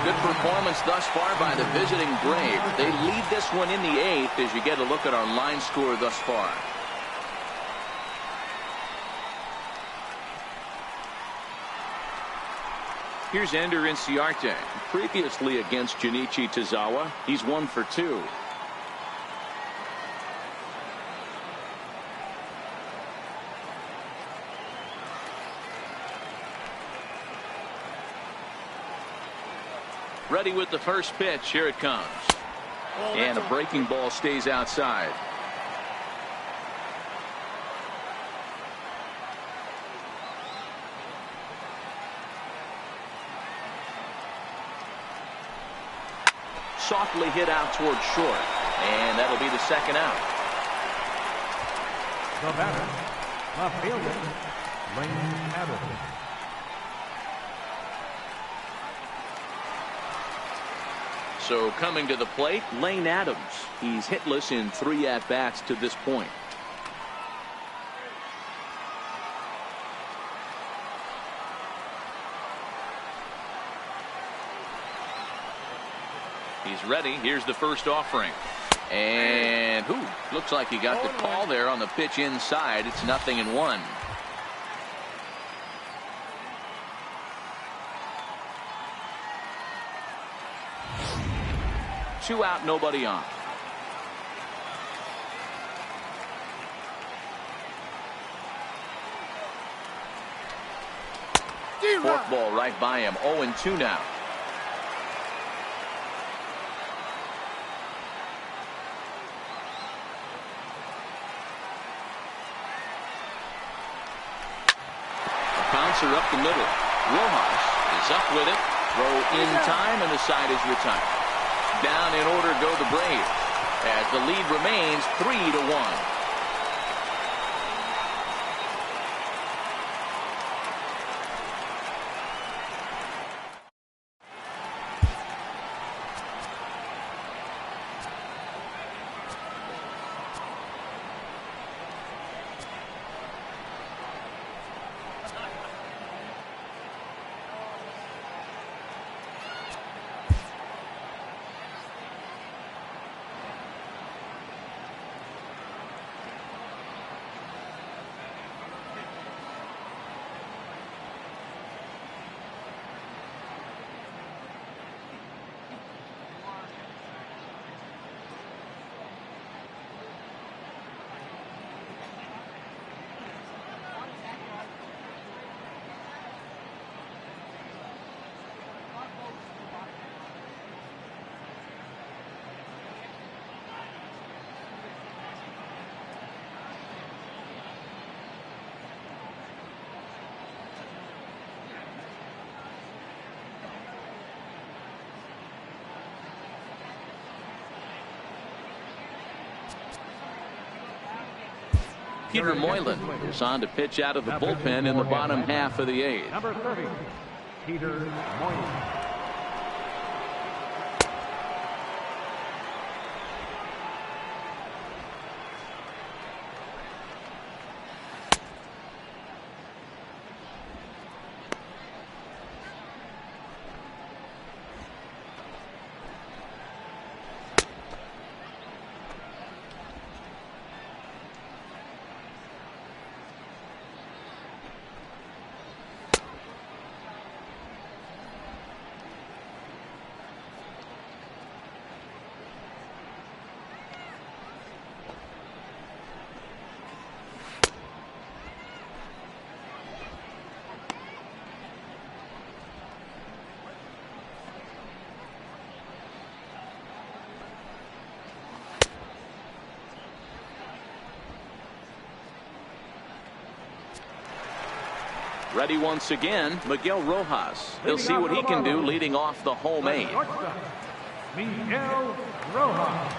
Good performance thus far by the visiting Braves. They lead this one in the 8th as you get a look at our line score thus far. Here's Ender Inciarte. Previously against Junichi Tozawa, he's 1 for 2. Ready with the first pitch. Here it comes. And a breaking ball stays outside. Softly hit out towards short. And that'll be the second out. The batter, left fielder, Lane Adams. So coming to the plate, Lane Adams. He's hitless in 3 at-bats to this point. He's ready. Here's the first offering. And looks like he got the call there on the pitch inside. It's 0-1. 2 out, nobody on. Fork ball right by him. 0-2 now. A bouncer up the middle. Rojas is up with it. Throw in time, and the side is retired. Down in order go the Braves as the lead remains 3-1. Peter Moylan is on to pitch out of the bullpen in the bottom half of the 8th. Number 30, Peter Moylan. Ready once again, Miguel Rojas. He'll see what he can do leading off the home eight. Miguel Rojas.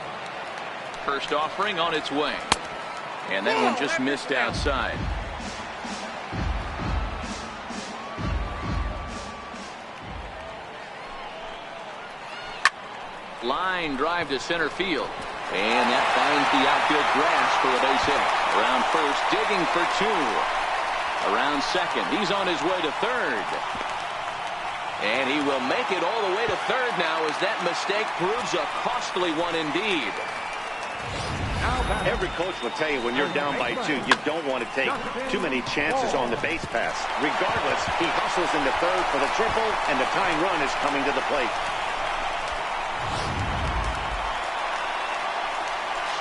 First offering on its way. And that one just missed outside. Line drive to center field. And that finds the outfield grass for a base hit. Around first, digging for two. Around second, he's on his way to third. And he will make it all the way to third now as that mistake proves a costly one indeed. Every coach will tell you when you're down by two, you don't want to take too many chances on the base pass. Regardless, he hustles into third for the triple, and the tying run is coming to the plate.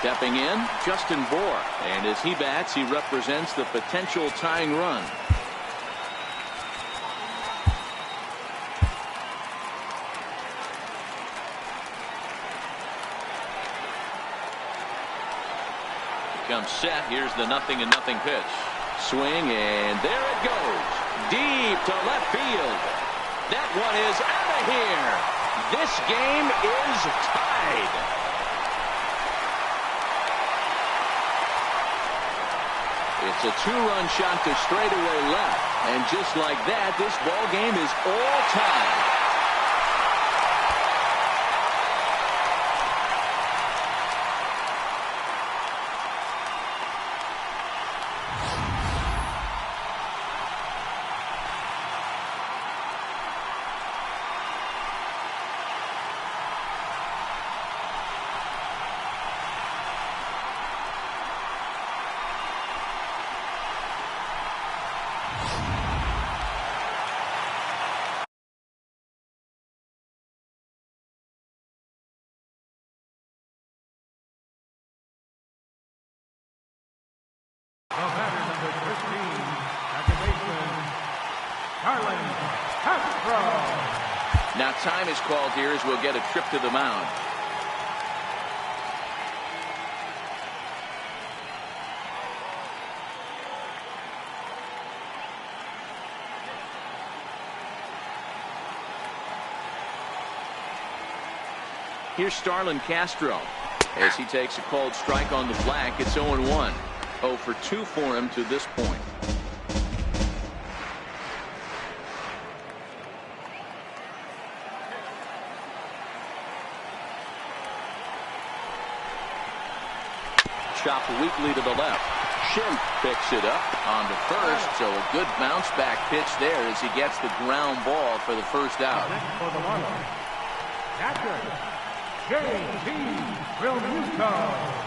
Stepping in, Justin Bohr. And as he bats, he represents the potential tying run. Comes set. Here's the 0-0 pitch. Swing, and there it goes. Deep to left field. That one is out of here. This game is tied. It's a two-run shot to straightaway left. And just like that, this ball game is all tied. The batter, number 13, second baseman, Carlin Castro. Now time is called here as we'll get a trip to the mound. Here's Starlin Castro as he takes a called strike on the black. It's 0-1. 0 for 2 for him to this point. Chopped weakly to the left. Schimpf picks it up on to first, so a good bounce back pitch there as he gets the ground ball for the first out. For the Marlins, catcher, J.T. Realmuto.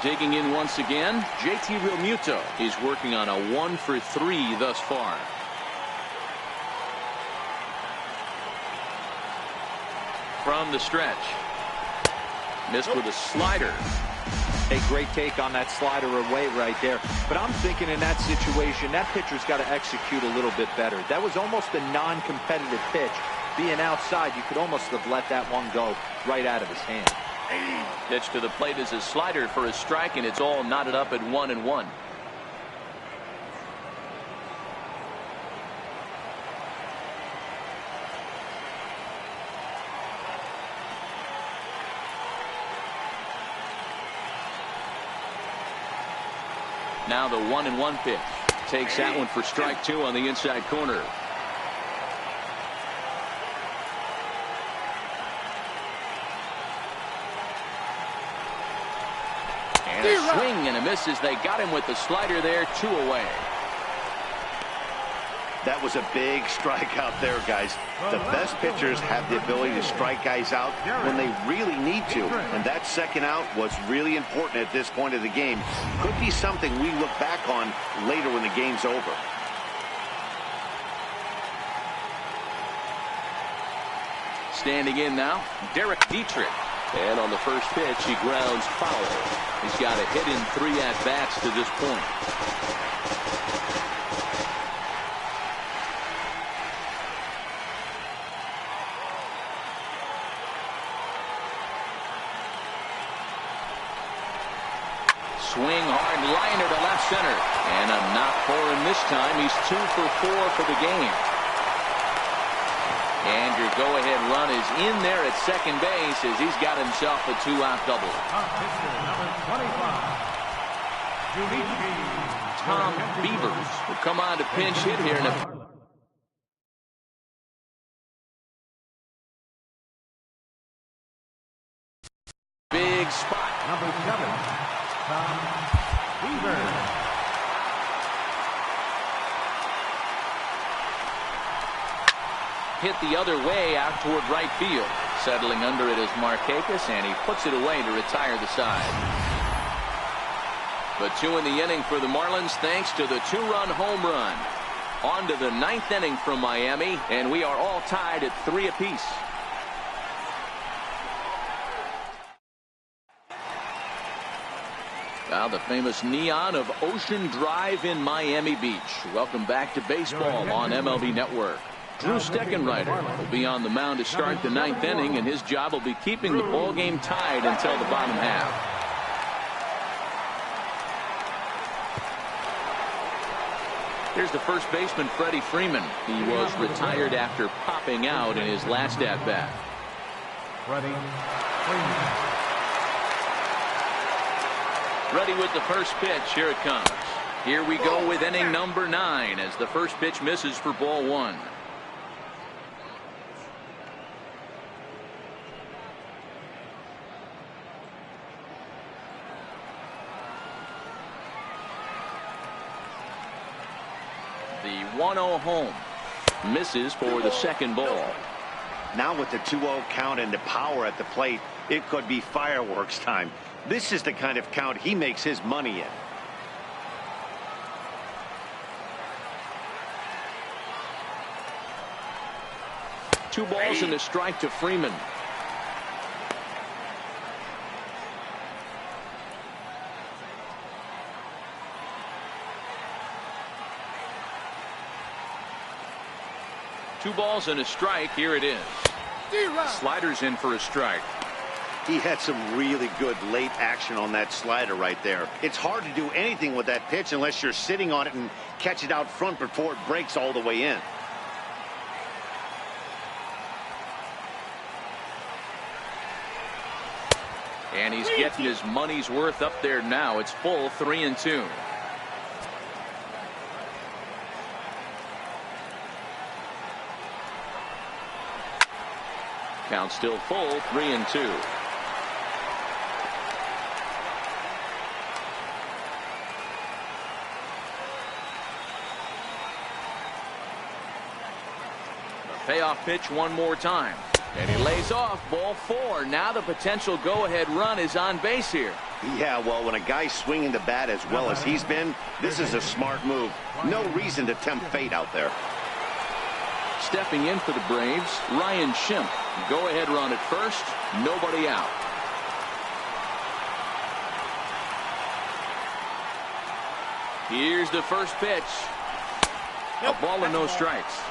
Digging in once again, J.T. Realmuto. He's working on a 1 for 3 thus far. From the stretch. Missed with a slider. A great take on that slider away right there. But I'm thinking in that situation, that pitcher's got to execute a little bit better. That was almost a non-competitive pitch. Being outside, you could almost have let that one go right out of his hand. Pitch to the plate is a slider for a strike, and it's all knotted up at 1-1. Now the 1-1 pitch. Takes that one for strike 2 on the inside corner. And a swing and a miss as they got him with the slider there, 2 away. That was a big strikeout there, guys. The best pitchers have the ability to strike guys out when they really need to. And that second out was really important at this point of the game. Could be something we look back on later when the game's over. Standing in now, Derek Dietrich. And on the first pitch, he grounds foul. He's got a hit in 3 at-bats to this point. Swing hard liner to left center. And a knock for him this time. He's 2 for 4 for the game. And your go-ahead run is in there at second base as he's got himself a 2-out double. Number 25. Tom Beavers will come on to pinch hit here in a big spot. Number 7. Tom Beavers. Hit the other way out toward right field. Settling under it is Markakis, and he puts it away to retire the side. But 2 in the inning for the Marlins thanks to the 2-run home run. On to the 9th inning from Miami, and we are all tied at 3 apiece. Now the famous neon of Ocean Drive in Miami Beach. Welcome back to baseball on MLB Network. Drew Steckenrider will be on the mound to start the 9th inning, and his job will be keeping the ball game tied until the bottom half. Here's the first baseman, Freddie Freeman. He was retired after popping out in his last at-bat. Freddie Freeman. Ready with the first pitch. Here it comes. Here we go with inning number 9 as the first pitch misses for ball 1. The 1-0 home misses for the second ball. Now with the 2-0 count and the power at the plate, it could be fireworks time. This is the kind of count he makes his money in. Two balls and a strike to Freeman. Two balls and a strike. Here it is. Slider's in for a strike. He had some really good late action on that slider right there. It's hard to do anything with that pitch unless you're sitting on it and catch it out front before it breaks all the way in. And he's getting his money's worth up there now. It's full 3-2. Count still full 3-2. Payoff pitch one more time. And he lays off ball 4. Now the potential go-ahead run is on base here. Yeah, well, when a guy's swinging the bat as well as he's been, this is a smart move. No reason to tempt fate out there. Stepping in for the Braves, Ryan Schimpf. Go-ahead run at first. Nobody out. Here's the first pitch. A ball and no strikes.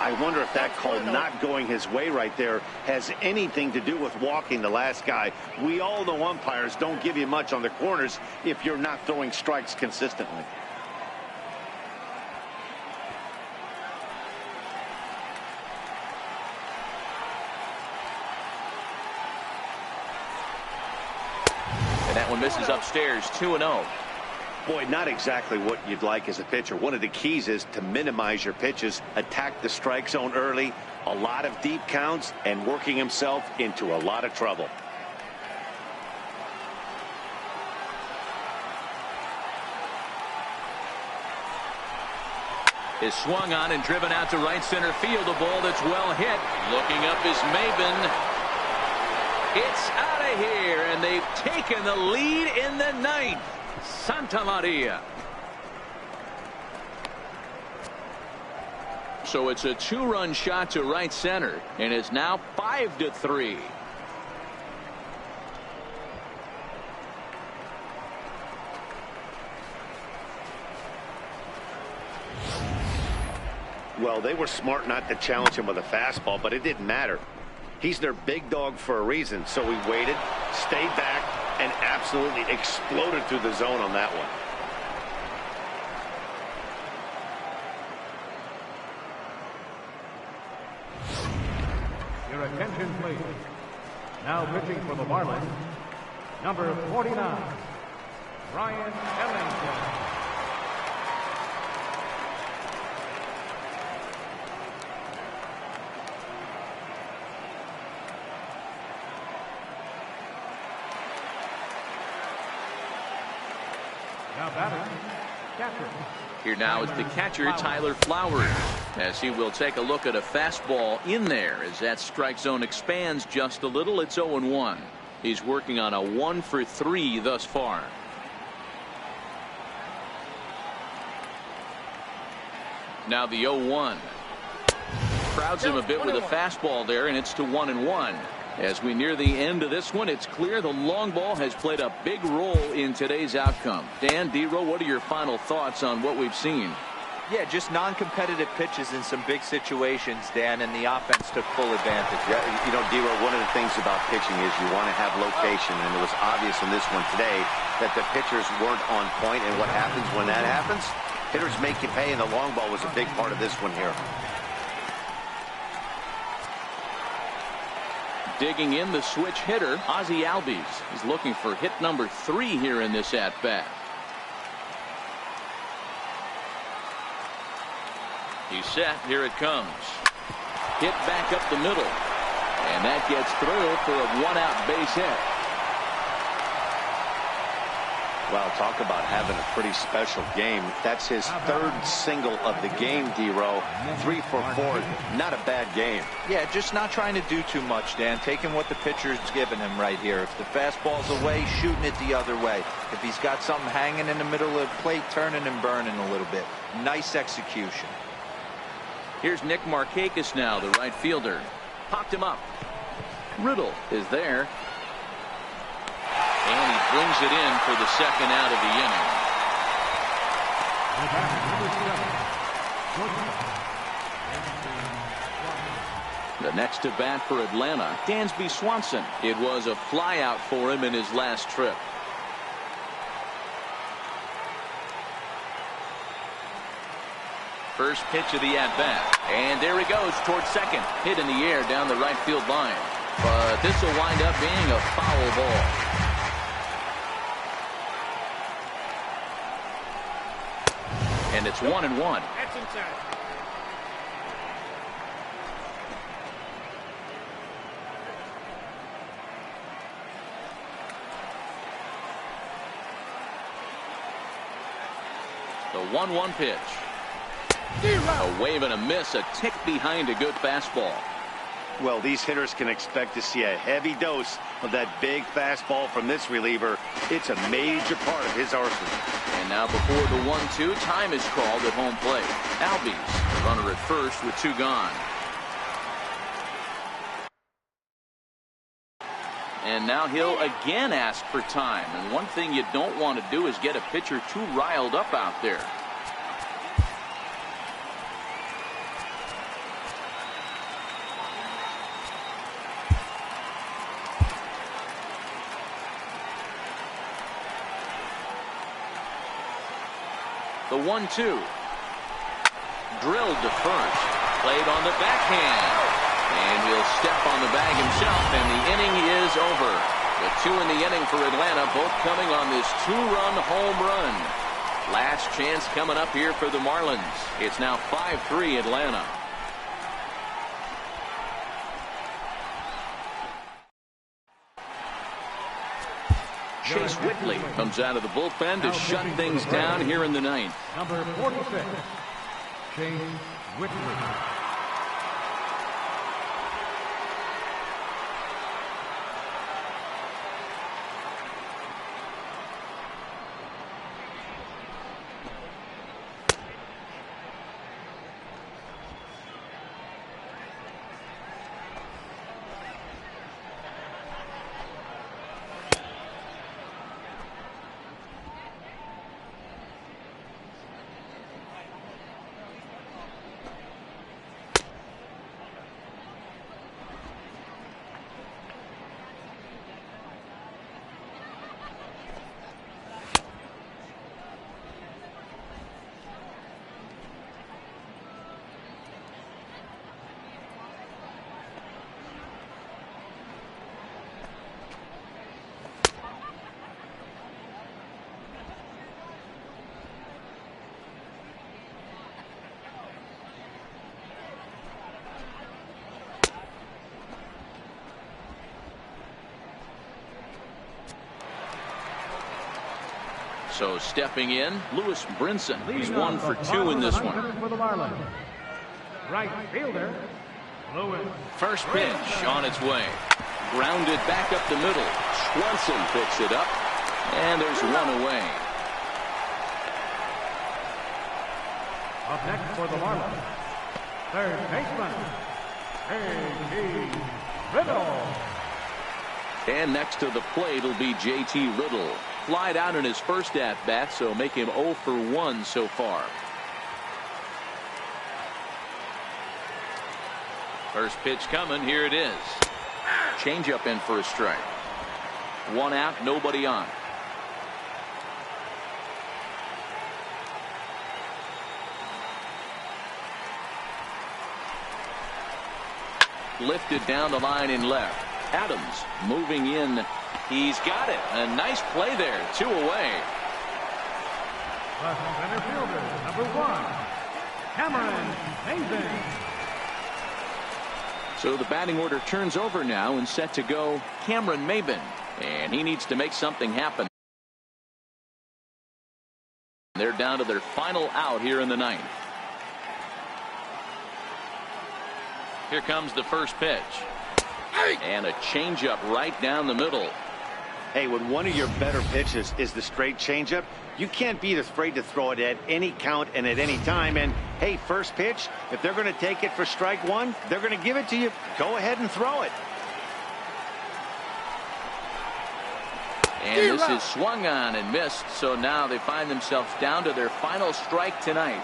I wonder if that call not going his way right there has anything to do with walking the last guy. We all know umpires don't give you much on the corners if you're not throwing strikes consistently. And that one misses upstairs, 2-0. Boy, not exactly what you'd like as a pitcher. One of the keys is to minimize your pitches, attack the strike zone early, a lot of deep counts, and working himself into a lot of trouble. Is swung on and driven out to right center field. A ball that's well hit. Looking up is Maben. It's out of here, and they've taken the lead in the 9th. Santa Maria. So it's a 2-run shot to right center, and it's now 5-3. Well, they were smart not to challenge him with a fastball, but it didn't matter. He's their big dog for a reason, so he waited, stayed back, and absolutely exploded through the zone on that one. Your attention, please. Now pitching for the Marlins, number 49, Ryan Ellington. Now batting, catcher. Here now is the catcher, Tyler Flowers, as he will take a look at a fastball in there as that strike zone expands just a little. It's 0-1. He's working on a 1-for-3 thus far. Now the 0-1. Crowds him a bit with a fastball there, and it's to 1-1. As we near the end of this one, it's clear the long ball has played a big role in today's outcome. Dan, D-Row, what are your final thoughts on what we've seen? Yeah, just non-competitive pitches in some big situations, Dan, and the offense took full advantage. Yeah, you know, D-Row, one of the things about pitching is you want to have location, and it was obvious in this one today that the pitchers weren't on point, and what happens when that happens? Hitters make you pay, and the long ball was a big part of this one here. Digging in, the switch hitter, Ozzie Albies, is looking for hit number 3 here in this at-bat. He's set. Here it comes. Hit back up the middle. And that gets through for a one-out base hit. Well, talk about having a pretty special game. That's his third single of the game, D-Row. 3 for 4. Not a bad game. Yeah, just not trying to do too much, Dan. Taking what the pitcher's giving him right here. If the fastball's away, shooting it the other way. If he's got something hanging in the middle of the plate, turning and burning a little bit. Nice execution. Here's Nick Markakis now, the right fielder. Popped him up. Riddle is there. And he brings it in for the second out of the inning. The next to bat for Atlanta, Dansby Swanson. It was a flyout for him in his last trip. First pitch of the at-bat. And there he goes towards second. Hit in the air down the right field line. But this will wind up being a foul ball. And it's 1-1. That's inside. The 1-1 pitch. A wave and a miss, a tick behind a good fastball. Well, these hitters can expect to see a heavy dose of that big fastball from this reliever. It's a major part of his arsenal. And now before the 1-2, time is called at home plate. Albies, runner at first with 2 gone. And now he'll again ask for time. And one thing you don't want to do is get a pitcher too riled up out there. The 1-2. Drilled to first. Played on the backhand. And he'll step on the bag himself, and the inning is over. The 2 in the inning for Atlanta, both coming on this 2-run home run. Last chance coming up here for the Marlins. It's now 5-3 Atlanta. Chase Whitley comes out of the bullpen to shut things down here in the 9th. Number 46, Chase Whitley. So stepping in, Lewis Brinson. He's 1 for 2 in this one. For the Marlins, right fielder, Lewis. First pitch on its way. Grounded back up the middle. Swanson picks it up. And there's one away. Up next for the Marlins, third baseman, J.T. Riddle. And next to the plate will be J.T. Riddle. Flied out in his first at-bat, so make him 0 for 1 so far. First pitch coming. Here it is. Changeup in for a strike. 1 out, nobody on. Lifted down the line in left. Adams moving in. He's got it. A nice play there. 2 away. Left center fielder, number 1, Cameron Mason. So the batting order turns over now and set to go Cameron Maben. And he needs to make something happen. They're down to their final out here in the 9th. Here comes the first pitch. And a changeup right down the middle. Hey, when one of your better pitches is the straight changeup, you can't be afraid to throw it at any count and at any time. And hey, first pitch, if they're going to take it for strike 1, they're going to give it to you. Go ahead and throw it. And this is swung on and missed. So now they find themselves down to their final strike tonight.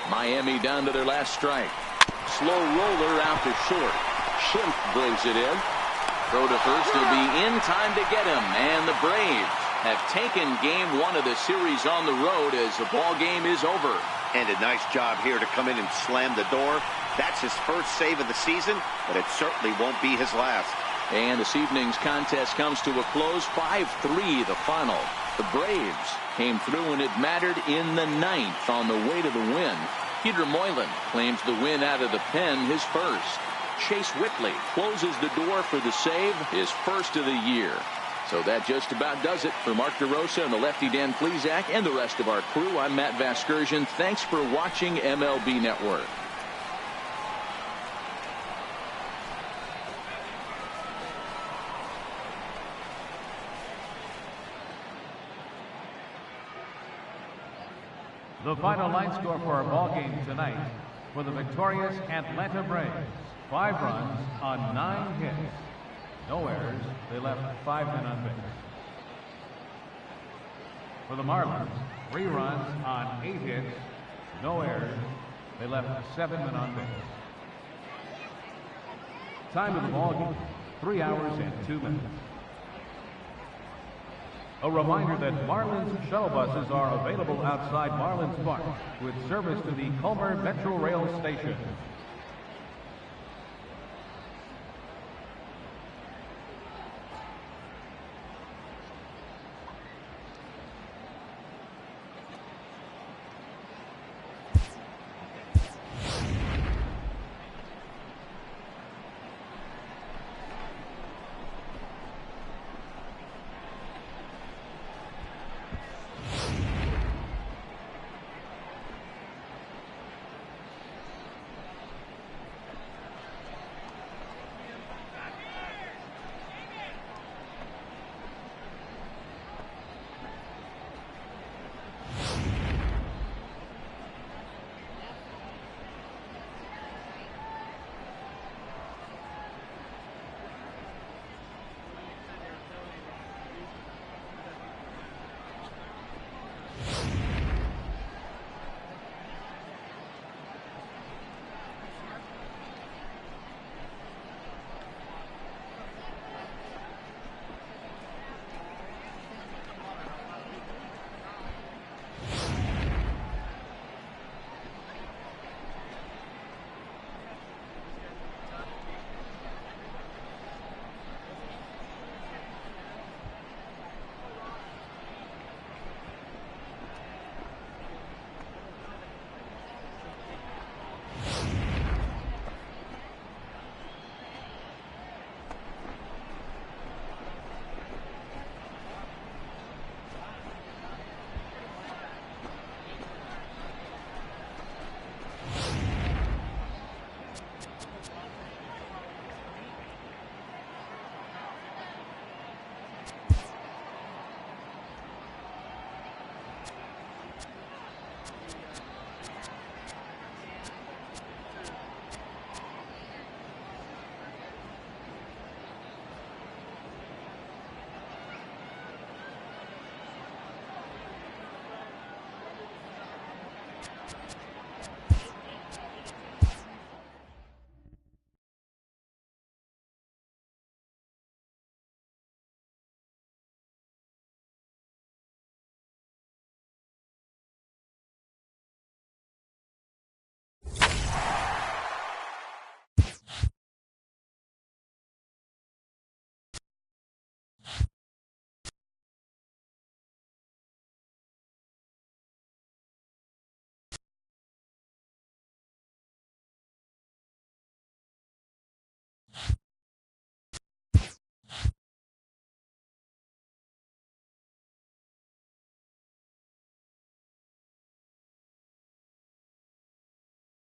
Miami down to their last strike. Slow roller out to short. Schimpf brings it in. Throw to first will be in time to get him. And the Braves have taken game 1 of the series on the road as the ball game is over. And a nice job here to come in and slam the door. That's his first save of the season, but it certainly won't be his last. And this evening's contest comes to a close. 5-3 the final. The Braves came through and it mattered in the 9th on the way to the win. Peter Moylan claims the win out of the pen, his first. Chase Whitley closes the door for the save, his first of the year. So that just about does it for Mark DeRosa and the lefty Dan Plesac and the rest of our crew. I'm Matt Vasgersian. Thanks for watching MLB Network. The final line score for our ball game tonight for the victorious Atlanta Braves. 5 runs on 9 hits. No errors. They left 5 men on base. For the Marlins, 3 runs on 8 hits. No errors. They left 7 men on base. Time of the ball game, 3 hours and 2 minutes. A reminder that Marlins shuttle buses are available outside Marlins Park with service to the Culmer Metro Rail Station.